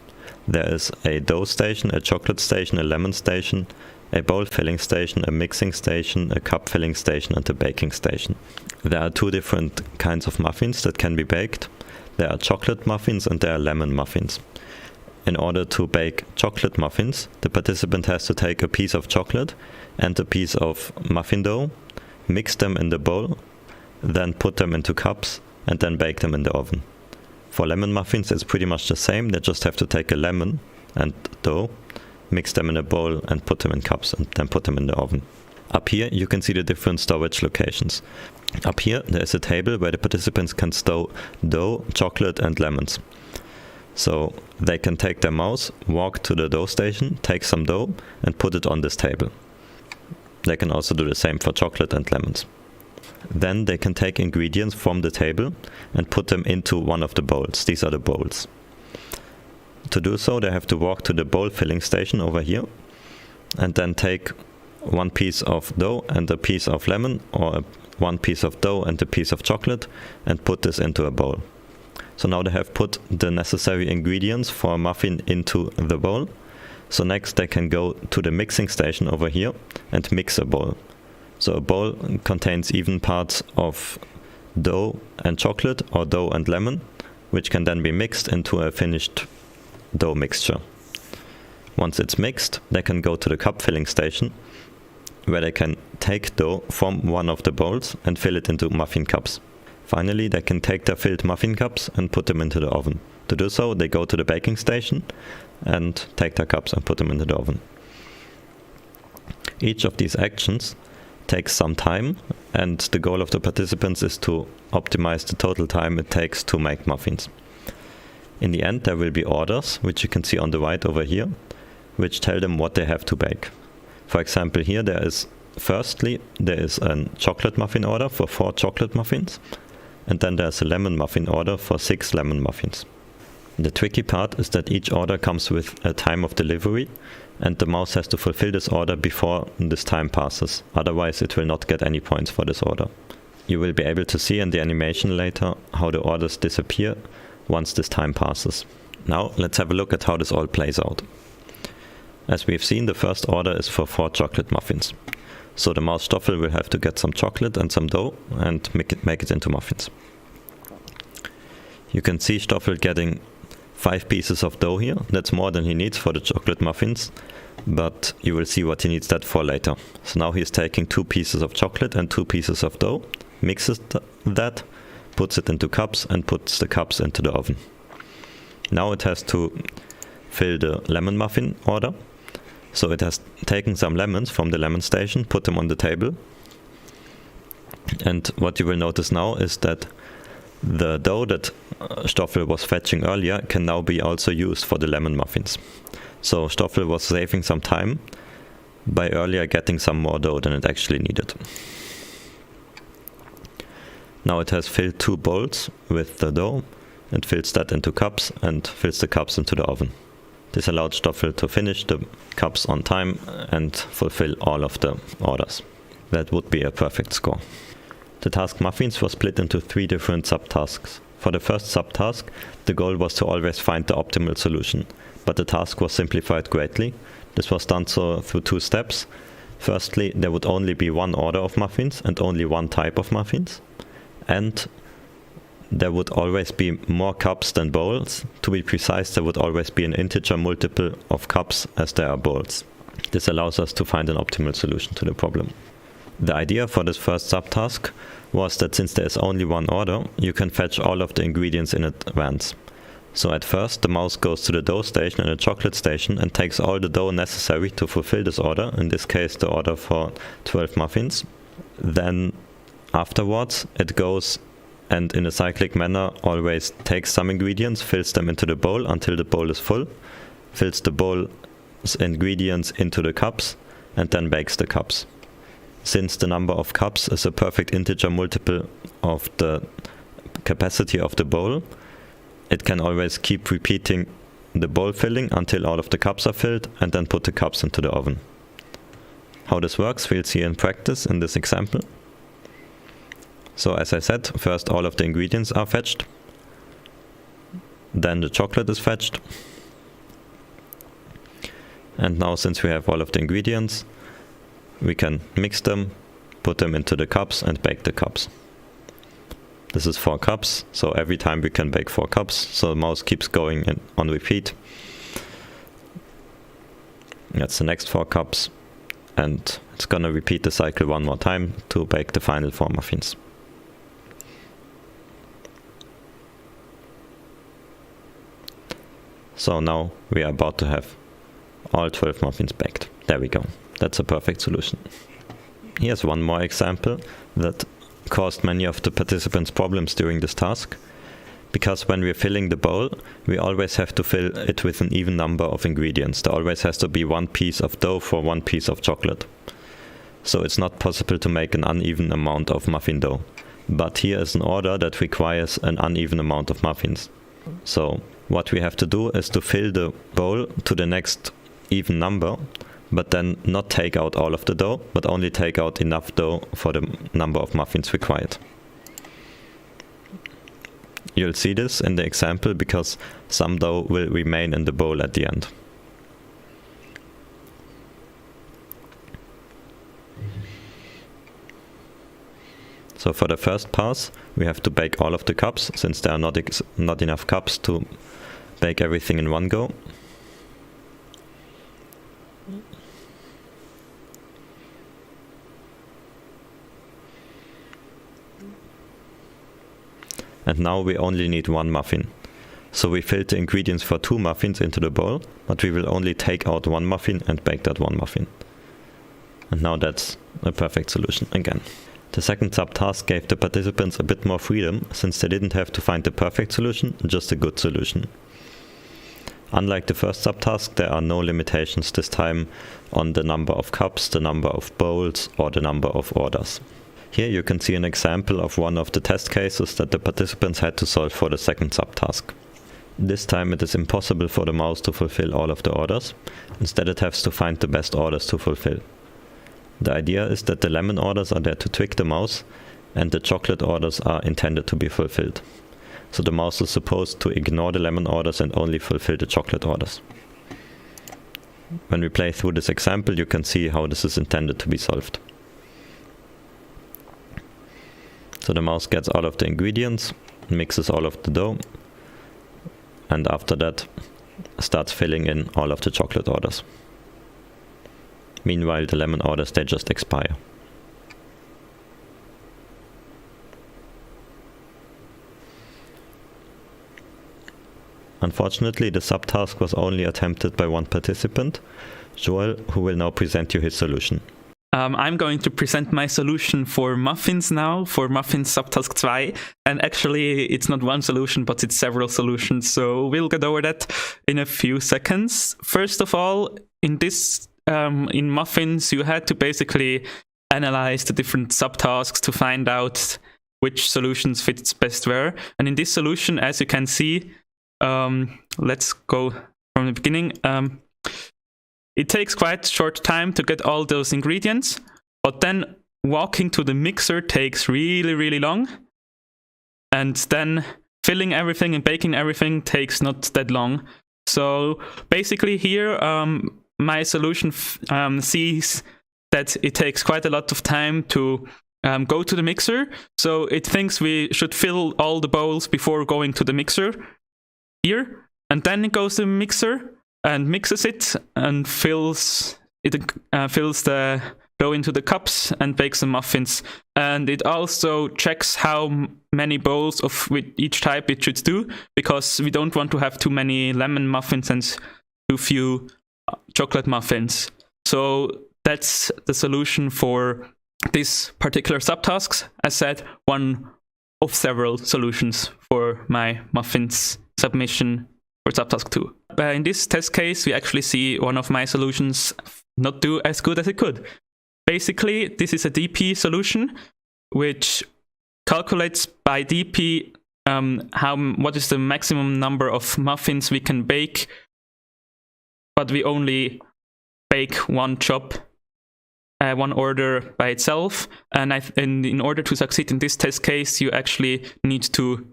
There is a dough station, a chocolate station, a lemon station, a bowl filling station, a mixing station, a cup filling station and a baking station. There are 2 different kinds of muffins that can be baked. There are chocolate muffins and there are lemon muffins. In order to bake chocolate muffins, the participant has to take a piece of chocolate and a piece of muffin dough, mix them in the bowl, then put them into cups and then bake them in the oven. For lemon muffins it's pretty much the same, they just have to take a lemon and dough, mix them in a bowl and put them in cups and then put them in the oven. Up here you can see the different storage locations. Up here there is a table where the participants can store dough, chocolate and lemons. So they can take their mouse, walk to the dough station, take some dough and put it on this table. They can also do the same for chocolate and lemons. Then they can take ingredients from the table and put them into one of the bowls. These are the bowls. To do so they have to walk to the bowl filling station over here and then take 1 piece of dough and a piece of lemon or 1 piece of dough and a piece of chocolate and put this into a bowl. So now they have put the necessary ingredients for a muffin into the bowl So next they can go to the mixing station over here and mix a bowl. So a bowl contains even parts of dough and chocolate or dough and lemon, which can then be mixed into a finished dough mixture. Once it's mixed, they can go to the cup filling station, where they can take dough from one of the bowls and fill it into muffin cups. Finally, they can take their filled muffin cups and put them into the oven. To do so, they go to the baking station and take their cups and put them into the oven. Each of these actions takes some time, and the goal of the participants is to optimize the total time it takes to make muffins. In the end, there will be orders, which you can see on the right over here, which tell them what they have to bake. For example, here there is a chocolate muffin order for 4 chocolate muffins, and then there's a lemon muffin order for 6 lemon muffins. The tricky part is that each order comes with a time of delivery, and the mouse has to fulfill this order before this time passes. Otherwise, it will not get any points for this order. You will be able to see in the animation later how the orders disappear once this time passes. Now, let's have a look at how this all plays out. As we've seen, the first order is for 4 chocolate muffins. So the mouse Stoffel will have to get some chocolate and some dough and make it into muffins. You can see Stoffel getting 5 pieces of dough here. That's more than he needs for the chocolate muffins, but you will see what he needs that for later. So now he's taking 2 pieces of chocolate and 2 pieces of dough, mixes that, puts it into cups and puts the cups into the oven. Now it has to fill the lemon muffin order. So it has taken some lemons from the lemon station, put them on the table. And what you will notice now is that the dough that Stoffel was fetching earlier can now be also used for the lemon muffins. So Stoffel was saving some time by earlier getting some more dough than it actually needed. Now it has filled 2 bowls with the dough and fills that into cups and fills the cups into the oven. This allowed Stoffel to finish the cups on time and fulfill all of the orders. That would be a perfect score. The task muffins was split into 3 different subtasks. For the first subtask, the goal was to always find the optimal solution, but the task was simplified greatly. This was done through 2 steps. Firstly, there would only be 1 order of muffins and only 1 type of muffins, and there would always be more cups than bowls. To be precise, there would always be an integer multiple of cups as there are bowls. This allows us to find an optimal solution to the problem. The idea for this first subtask was that since there is only 1 order, you can fetch all of the ingredients in advance. So at first, the mouse goes to the dough station and the chocolate station and takes all the dough necessary to fulfill this order, in this case the order for 12 muffins. Then afterwards, it goes and in a cyclic manner always takes some ingredients, fills them into the bowl until the bowl is full, fills the bowl's ingredients into the cups, and then bakes the cups. Since the number of cups is a perfect integer multiple of the capacity of the bowl, it can always keep repeating the bowl filling until all of the cups are filled and then put the cups into the oven. How this works we'll see in practice in this example. So as I said, first all of the ingredients are fetched, then the chocolate is fetched, and now since we have all of the ingredients, we can mix them, put them into the cups and bake the cups. This is 4 cups, so every time we can bake 4 cups, so the mouse keeps going on repeat. That's the next 4 cups, and it's gonna repeat the cycle 1 more time to bake the final 4 muffins. So now we are about to have all 12 muffins baked. There we go. That's a perfect solution. Here's one more example that caused many of the participants problems during this task. Because when we're filling the bowl, we always have to fill it with an even number of ingredients. There always has to be 1 piece of dough for 1 piece of chocolate. So it's not possible to make an uneven amount of muffin dough. But here is an order that requires an uneven amount of muffins. So what we have to do is to fill the bowl to the next even number, but then not take out all of the dough, but only take out enough dough for the number of muffins required. You'll see this in the example because some dough will remain in the bowl at the end. So for the first pass, we have to bake all of the cups, since there are not enough cups to bake everything in one go. And now we only need one muffin. So we filled the ingredients for 2 muffins into the bowl, but we will only take out 1 muffin and bake that 1 muffin. And now that's a perfect solution again. The second subtask gave the participants a bit more freedom, since they didn't have to find the perfect solution, just a good solution. Unlike the first subtask, there are no limitations this time on the number of cups, the number of bowls, or the number of orders. Here you can see an example of one of the test cases that the participants had to solve for the second subtask. This time it is impossible for the mouse to fulfill all of the orders. Instead it has to find the best orders to fulfill. The idea is that the lemon orders are there to trick the mouse, and the chocolate orders are intended to be fulfilled. So the mouse is supposed to ignore the lemon orders and only fulfill the chocolate orders. When we play through this example, you can see how this is intended to be solved. So the mouse gets all of the ingredients, mixes all of the dough, and after that starts filling in all of the chocolate orders. Meanwhile, the lemon orders, they just expire. Unfortunately, the subtask was only attempted by one participant, Joel, who will now present you his solution. I'm going to present my solution for Muffins now, for Muffins subtask 2. And actually, it's not one solution, but it's several solutions. So we'll get over that in a few seconds. First of all, in Muffins, you had to basically analyze the different subtasks to find out which solutions fits best where. And in this solution, as you can see, let's go from the beginning. It takes quite short time to get all those ingredients, but then walking to the mixer takes really, really long. And then filling everything and baking everything takes not that long. So basically here, my solution sees that it takes quite a lot of time to go to the mixer. So it thinks we should fill all the bowls before going to the mixer here. And then it goes to the mixer and mixes it and fills the dough into the cups and bakes the muffins. And it also checks how many bowls of each type it should do, because we don't want to have too many lemon muffins and too few chocolate muffins. So that's the solution for this particular subtasks. As said, one of several solutions for my muffins submission for subtask 2. In this test case, we actually see one of my solutions not do as good as it could. Basically, this is a DP solution, which calculates by DP what is the maximum number of muffins we can bake, but we only bake one chop, one order by itself. And in order to succeed in this test case, you actually need to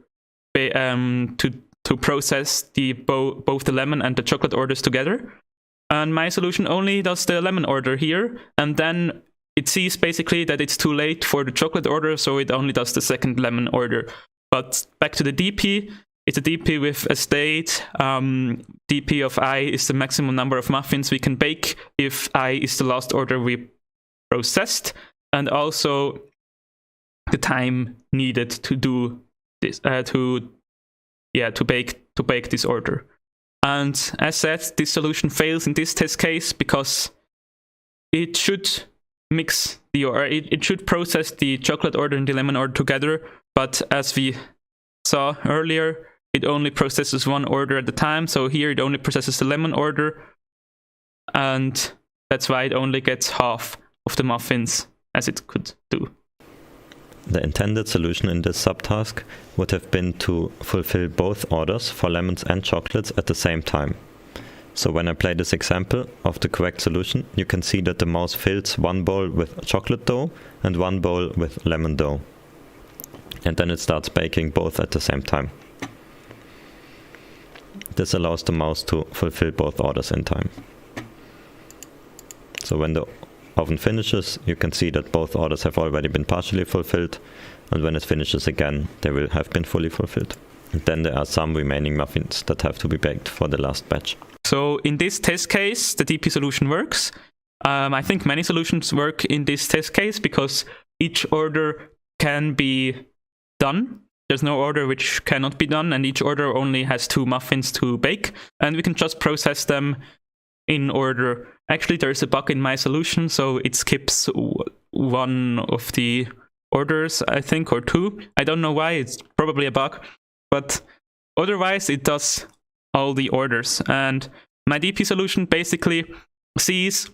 process both the lemon and the chocolate orders together. And my solution only does the lemon order here, and then it sees basically that it's too late for the chocolate order, so it only does the second lemon order. But back to the DP, it's a DP with a state. DP of I is the maximum number of muffins we can bake if I is the last order we processed, and also the time needed to do this to bake this order. And as said, this solution fails in this test case because it should it should process the chocolate order and the lemon order together, but as we saw earlier, it only processes one order at a time. So here it only processes the lemon order, and that's why it only gets half of the muffins as it could do. The intended solution in this subtask would have been to fulfill both orders for lemons and chocolates at the same time. So when I play this example of the correct solution, you can see that the mouse fills one bowl with chocolate dough and one bowl with lemon dough. And then it starts baking both at the same time. This allows the mouse to fulfill both orders in time. So when the oven finishes, you can see that both orders have already been partially fulfilled, and when it finishes again, they will have been fully fulfilled. And then there are some remaining muffins that have to be baked for the last batch. So in this test case, the DP solution works. I think many solutions work in this test case because each order can be done. There's no order which cannot be done, and each order only has 2 muffins to bake, and we can just process them in order. Actually, there's a bug in my solution, so it skips one of the orders, I think, or 2. I don't know why, it's probably a bug, but otherwise it does all the orders. And my DP solution basically sees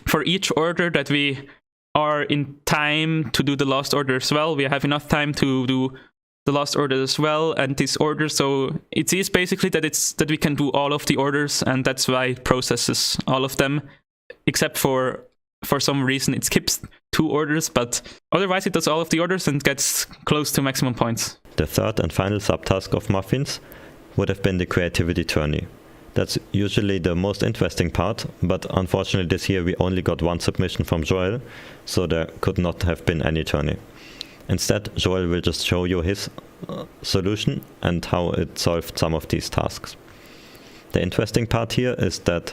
for each order that we are in time to do the last order as well. We have enough time to do the last order as well, and this order, so it sees basically that we can do all of the orders, and that's why it processes all of them, except for some reason it skips 2 orders, but otherwise it does all of the orders and gets close to maximum points. The third and final subtask of Muffins would have been the creativity tourney. That's usually the most interesting part, but unfortunately this year we only got 1 submission from Joel, so there could not have been any tourney. Instead, Joel will just show you his solution and how it solved some of these tasks. The interesting part here is that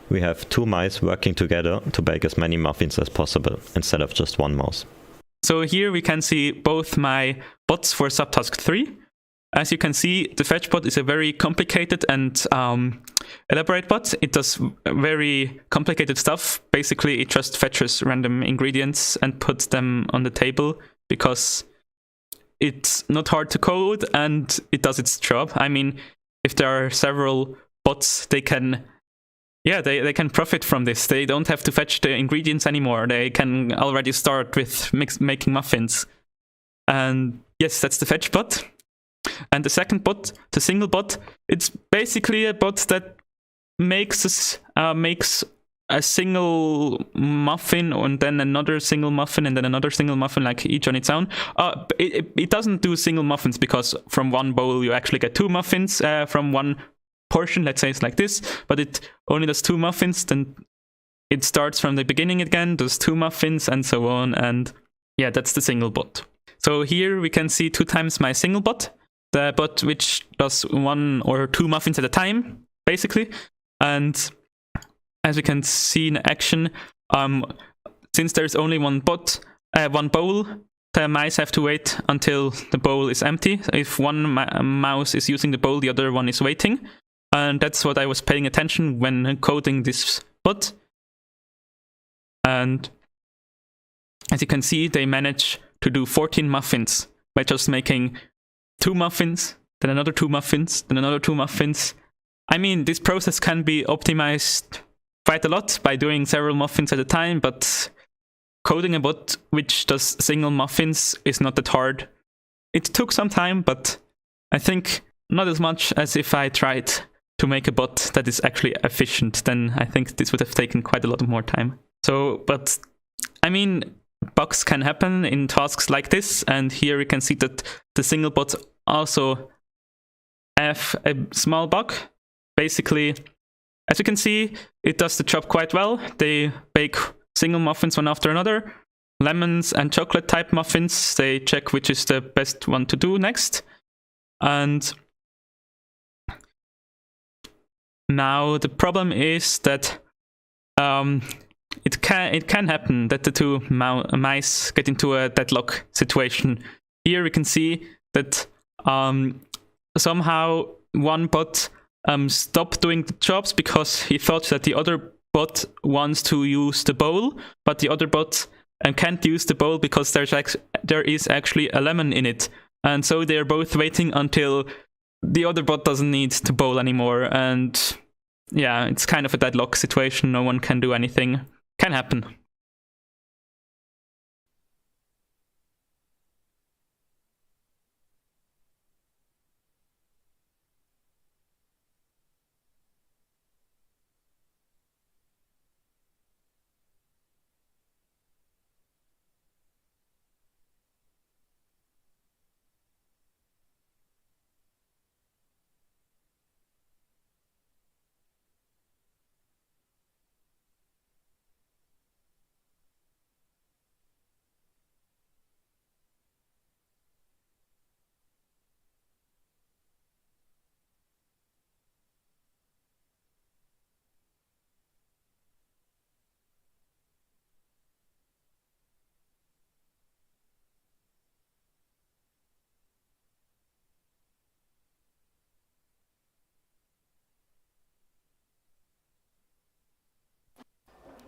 we have 2 mice working together to bake as many muffins as possible, instead of just 1 mouse. So here we can see both my bots for subtask 3. As you can see, the fetch bot is a very complicated and elaborate bot. It does very complicated stuff. Basically, it just fetches random ingredients and puts them on the table, because it's not hard to code and it does its job. I mean, if there are several bots, they can profit from this. They don't have to fetch the ingredients anymore. They can already start with making muffins. And yes, that's the fetch bot. And the second bot, the single bot, it's basically a bot that makes a single muffin and then another single muffin and then another single muffin, like each on its own. It doesn't do single muffins, because from one bowl you actually get 2 muffins from one portion. Let's say it's like this, but it only does 2 muffins. Then it starts from the beginning again, does 2 muffins and so on. And yeah, that's the single bot. So here we can see 2 times my single bot, the bot which does 1 or 2 muffins at a time, basically. And as we can see in action, since there's only one bowl, the mice have to wait until the bowl is empty. If one mouse is using the bowl, the other one is waiting. And that's what I was paying attention when coding this bot. And as you can see, they manage to do 14 muffins by just making 2 muffins, then another 2 muffins, then another 2 muffins. I mean, this process can be optimized quite a lot by doing several muffins at a time, but coding a bot which does single muffins is not that hard. It took some time, but I think not as much as if I tried to make a bot that is actually efficient. Then I think this would have taken quite a lot more time. So, but I mean, bugs can happen in tasks like this, and here we can see that the single bots also have a small bug. Basically, as you can see, it does the job quite well. They bake single muffins one after another. Lemons and chocolate type muffins, they check which is the best one to do next. And now the problem is that it can happen that the 2 mice get into a deadlock situation. Here we can see that somehow one bot stopped doing the jobs because he thought that the other bot wants to use the bowl, but the other bot can't use the bowl because there is actually a lemon in it. And so they're both waiting until the other bot doesn't need the bowl anymore. And yeah, it's kind of a deadlock situation. No one can do anything. Can happen.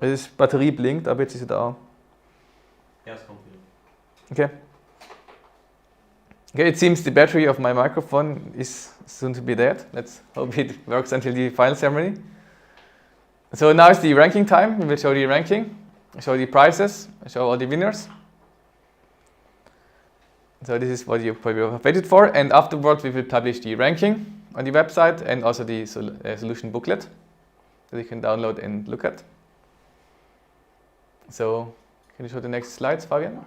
Es ist Batterie blinkt, aber jetzt ist sie da. Ja, es kommt wieder. Okay. Okay, it seems the battery of my microphone is soon to be dead. Let's hope it works until the final ceremony. So now is the ranking time. We will show the ranking, show the prizes, show all the winners. So this is what you probably have waited for, and afterwards we will publish the ranking on the website and also the solution booklet that you can download and look at. So can you show the next slides, Fabian?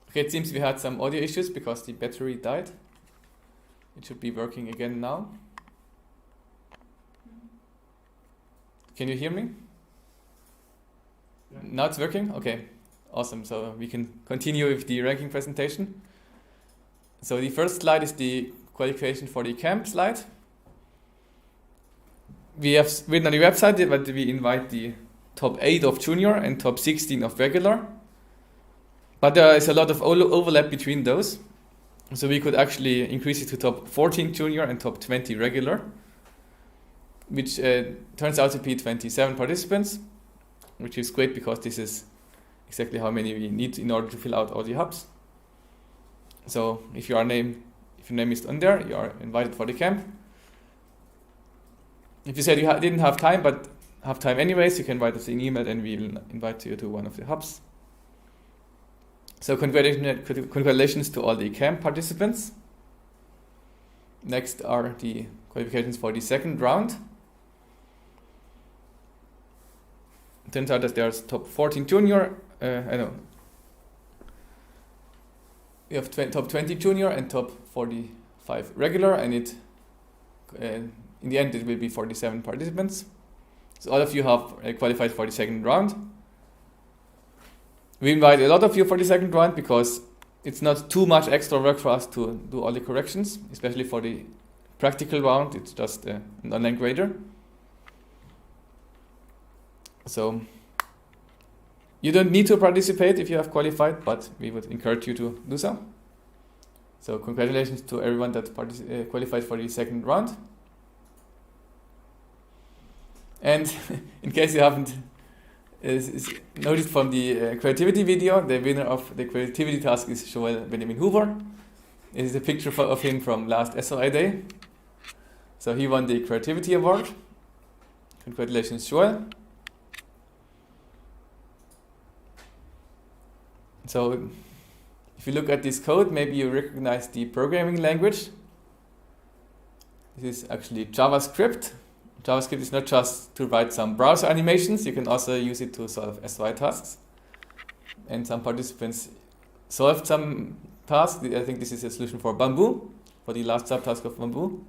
Okay, it seems we had some audio issues because the battery died. It should be working again now. Can you hear me? Yeah. Now it's working? Okay, awesome. So we can continue with the ranking presentation. So the first slide is the qualification for the camp slide. We have written on the website that we invite the top 8 of junior and top 16 of regular. But there is a lot of overlap between those. So we could actually increase it to top 14 junior and top 20 regular, which turns out to be 27 participants, which is great because this is exactly how many we need in order to fill out all the hubs. So if your name is on there, you are invited for the camp. If you said you didn't have time but have time anyways, you can write us an email and we will invite you to one of the hubs. So congratulations to all the camp participants. Next are the qualifications for the second round. It turns out that there's top 14 junior, we have top 20 junior and top 45 regular, and in the end it will be 47 participants. So all of you have qualified for the second round. We invite a lot of you for the second round because it's not too much extra work for us to do all the corrections, especially for the practical round. It's just an online grader. So You don't need to participate if you have qualified, but we would encourage you to do so. So congratulations to everyone that qualified for the second round. And in case you haven't noticed from the creativity video, the winner of the creativity task is Joel Benjamin Hoover. This is a picture of him from last SOI day. So he won the creativity award. Congratulations, Joel. So if you look at this code, maybe you recognize the programming language. This is actually JavaScript. JavaScript is not just to write some browser animations, you can also use it to solve SOI tasks. And some participants solved some tasks. I think this is a solution for Bamboo, for the last subtask of Bamboo.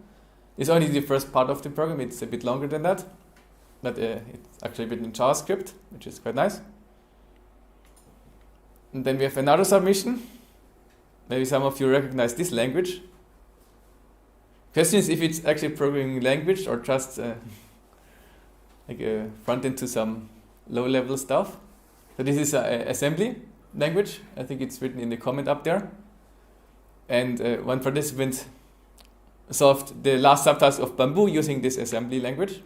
It's only the first part of the program, it's a bit longer than that. But it's actually written in JavaScript, which is quite nice. And then we have another submission. Maybe some of you recognize this language. Question is if it's actually a programming language or just like a front end to some low-level stuff. So this is an assembly language. I think it's written in the comment up there. And one participant solved the last subtask of Bamboo using this assembly language.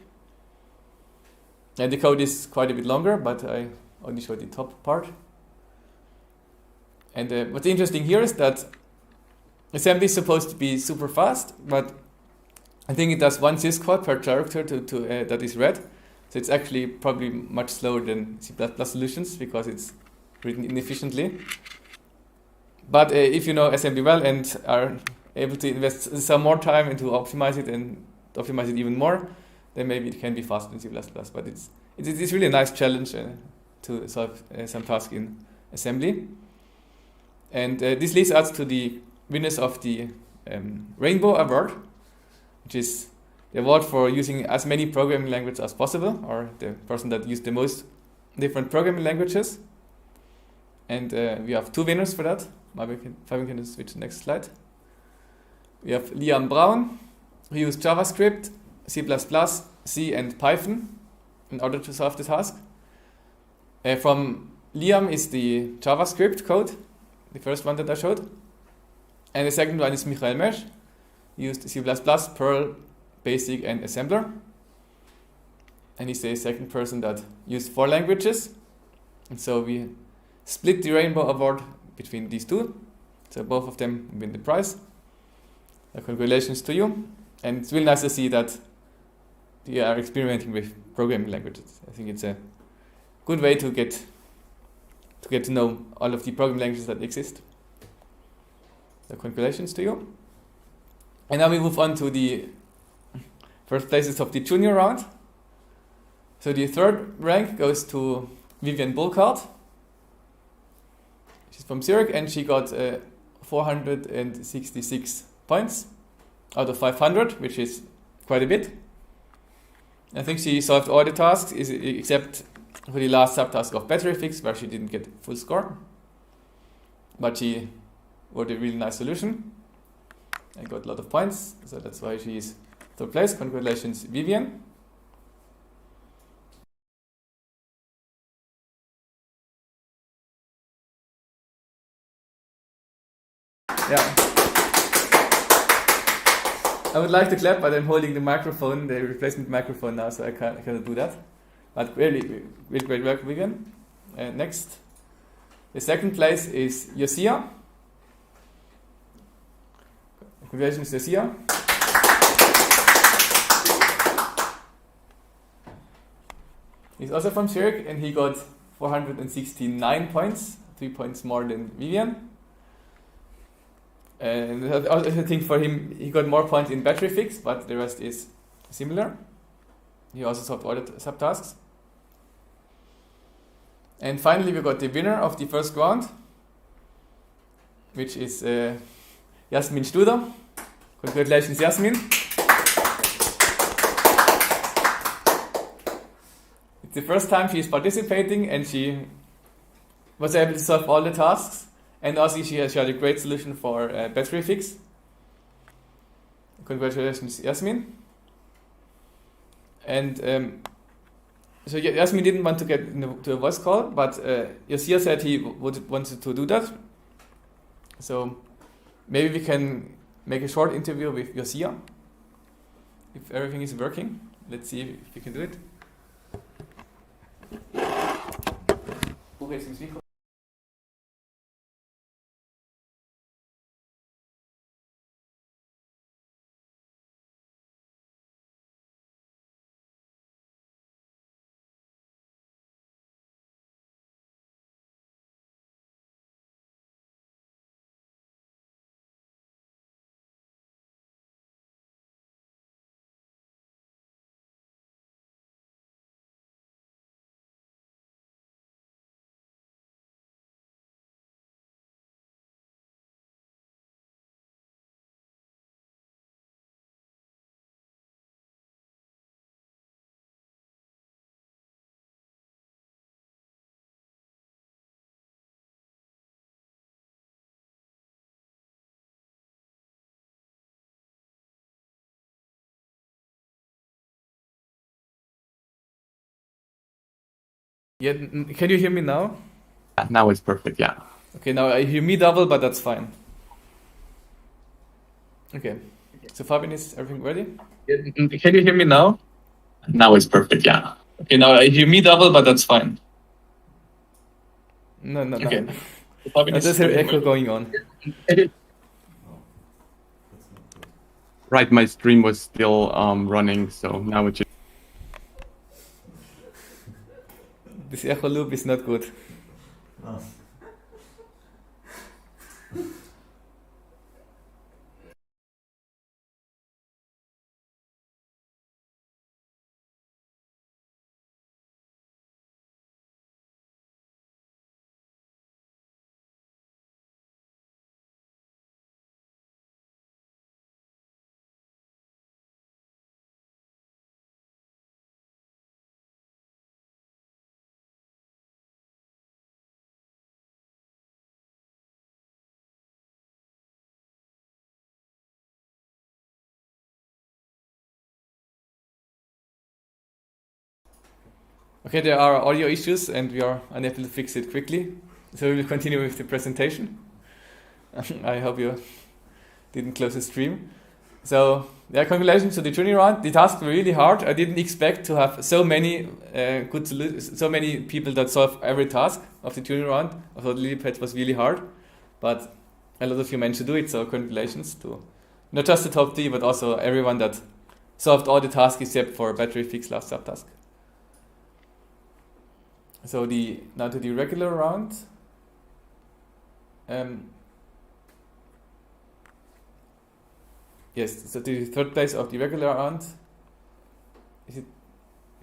And the code is quite a bit longer, but I only showed the top part. And what's interesting here is that assembly is supposed to be super fast, but I think it does one syscall per character that is read. So it's actually probably much slower than C++ solutions because it's written inefficiently. But if you know assembly well and are able to invest some more time into optimize it and optimize it even more, then maybe it can be faster than C++. But it's really a nice challenge to solve some task in assembly. And this leads us to the winners of the Rainbow Award, which is the award for using as many programming languages as possible, or the person that used the most different programming languages. And we have two winners for that. Maybe we can switch to the next slide. We have Liam Brown, who used JavaScript, C++, C, and Python in order to solve the task. From Liam is the JavaScript code, the first one that I showed. And the second one is Michael Mesch. He used C++, Perl, Basic, and Assembler. And he's the second person that used 4 languages. And so we split the Rainbow Award between these two. So both of them win the prize. Congratulations to you. And it's really nice to see that you are experimenting with programming languages. I think it's a good way to get to know all of the programming languages that exist. So congratulations to you. And now we move on to the first places of the junior round. So the third rank goes to Vivian Burkhardt. She's from Zurich and she got 466 points out of 500, which is quite a bit. I think she solved all the tasks except for the last subtask of battery fix, where she didn't get full score. But she wrote a really nice solution and got a lot of points, so that's why she is third place. Congratulations, Vivian. Yeah. I would like to clap, but I'm holding the microphone, the replacement microphone now, so I cannot do that. But really, great work, Vivian. Next, the second place is Yosia. Congratulations, Yosia. He's also from Zurich and he got 469 points, 3 points more than Vivian. And I think for him, he got more points in battery fix, but the rest is similar. He also solved all the subtasks. And finally, we got the winner of the first round, which is Jasmin Studer. Congratulations, Jasmin. It's the first time she is participating and she was able to solve all the tasks. And also she had a great solution for battery fix. Congratulations, Jasmin. And So Yasmin didn't want to get into a voice call, but Yasir said he wanted to do that. So maybe we can make a short interview with Yasir, if everything is working. Let's see if we can do it. Who has this Mikro? Yeah, can you hear me now? Now it's perfect, yeah. Okay, now I hear me double, but that's fine. Okay, so Fabian, is everything ready? Can you hear me now? Now it's perfect, yeah. Okay, now I hear me double, but that's fine. No. Okay. There's an echo going on. Right, my stream was still running, so now it just... This echo loop is not good. Okay, there are audio issues and we are unable to fix it quickly. So we will continue with the presentation. I hope you didn't close the stream. So, yeah, congratulations to the junior round. The task was really hard. I didn't expect to have so many so many people that solve every task of the junior round. I thought LilyPad was really hard, but a lot of you managed to do it. So congratulations to not just the top 3, but also everyone that solved all the tasks except for battery fix last subtask. So now to the regular round. Yes, so the third place of the regular round. Is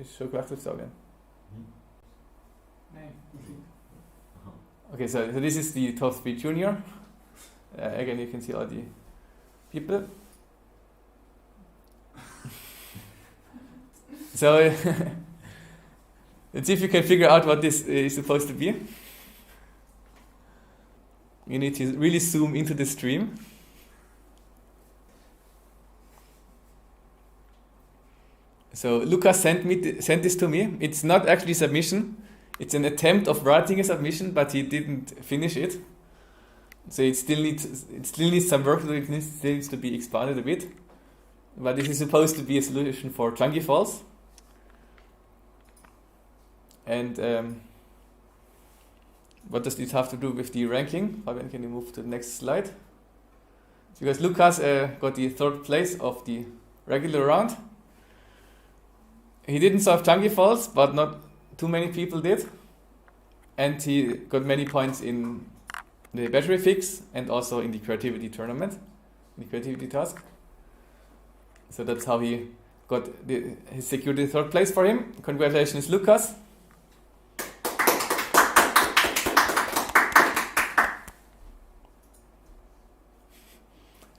so correct with Saugen? Okay, so this is the top 3 junior. Again, you can see all the people. So let's see if you can figure out what this is supposed to be. You need to really zoom into the stream. So Lucas sent this to me. It's not actually submission. It's an attempt of writing a submission, but he didn't finish it. So it still needs some work. It still needs to be expanded a bit. But this is supposed to be a solution for chunky falls. And what does this have to do with the ranking? Fabian, can you move to the next slide? Because Lucas got the 3rd place of the regular round. He didn't solve chunky falls, but not too many people did. And he got many points in the battery fix and also in the creativity tournament, in the creativity task. So that's how he secured the 3rd place for him. Congratulations, Lucas.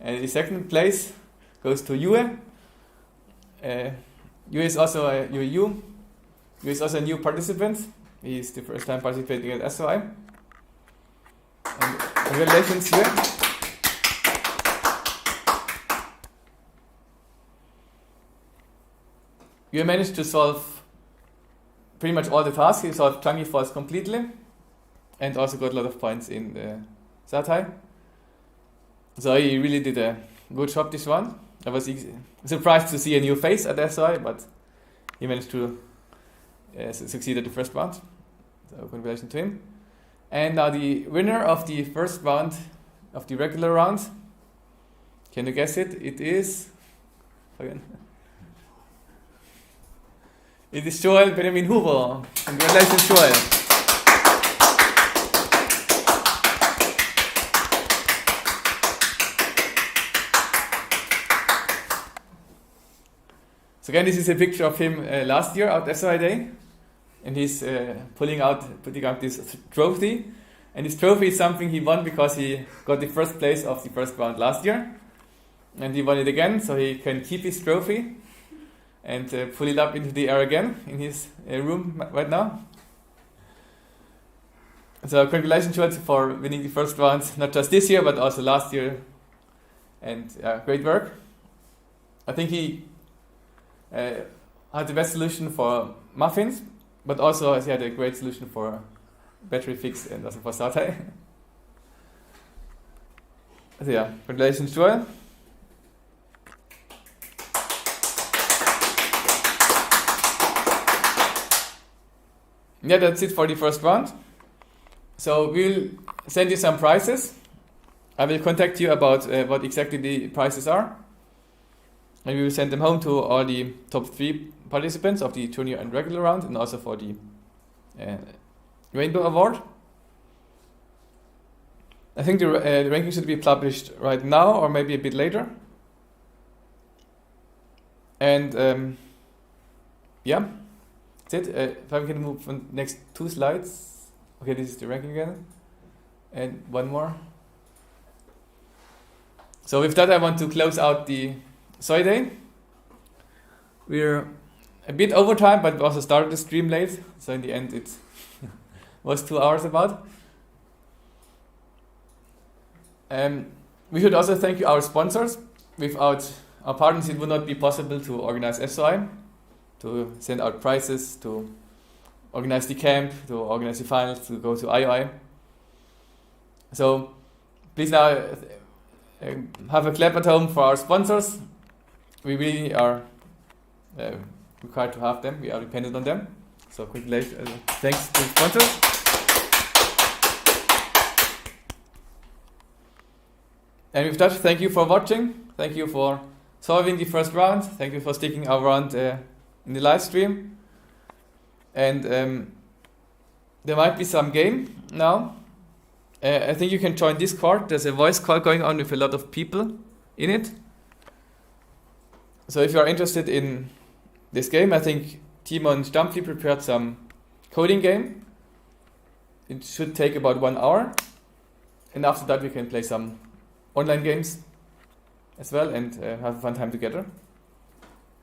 And the 2nd place goes to Yue. Yue is also a new participant. He's the first time participating at SOI. And congratulations, Yue. Yue managed to solve pretty much all the tasks. He solved chunky false completely, and also got a lot of points in the Satai. So he really did a good job this one. I was surprised to see a new face at SOI, but he managed to succeed at the first round. So congratulations to him. And now the winner of the first round of the regular round. Can you guess it? It is again. It is Joel Benjamin Huber. Congratulations, Joel. So again, this is a picture of him last year at SOI Day, and he's putting out this trophy. And this trophy is something he won because he got the first place of the first round last year, and he won it again, so he can keep his trophy and pull it up into the air again in his room right now. So congratulations, Joel, for winning the first round, not just this year, but also last year. And great work. I think he had the best solution for Muffins, but also he had a great solution for battery fix and also for Satai. So yeah, congratulations, Joel. Yeah, that's it for the first round. So we'll send you some prizes. I will contact you about what exactly the prizes are. And we will send them home to all the top 3 participants of the junior and regular round, and also for the Rainbow Award. I think the ranking should be published right now or maybe a bit later. And yeah, that's it. If I can move on next 2 slides. Okay, this is the ranking again. And one more. So with that, I want to close out the SOI Day. We're a bit over time, but we also started the stream late. So in the end, it was 2 hours about. We should also thank you, our sponsors. Without our partners, it would not be possible to organize SOI, to send out prizes, to organize the camp, to organize the finals, to go to IOI. So please now have a clap at home for our sponsors. We really are required to have them. We are dependent on them. So congratulations, thanks to the sponsors. And with that, thank you for watching. Thank you for solving the first round. Thank you for sticking around in the live stream. And there might be some game now. I think you can join Discord. There's a voice call going on with a lot of people in it. So if you are interested in this game, I think Timo and Stampfi prepared some coding game. It should take about 1 hour. And after that we can play some online games as well and have a fun time together.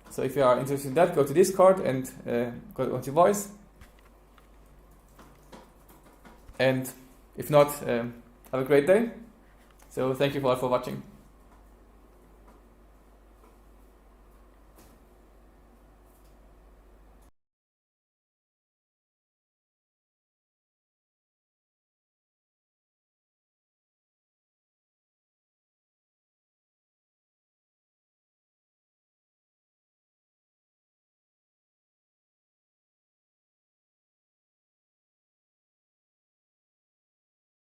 So if you are interested in that, go to Discord and go onto voice. And if not, have a great day. So thank you all for watching.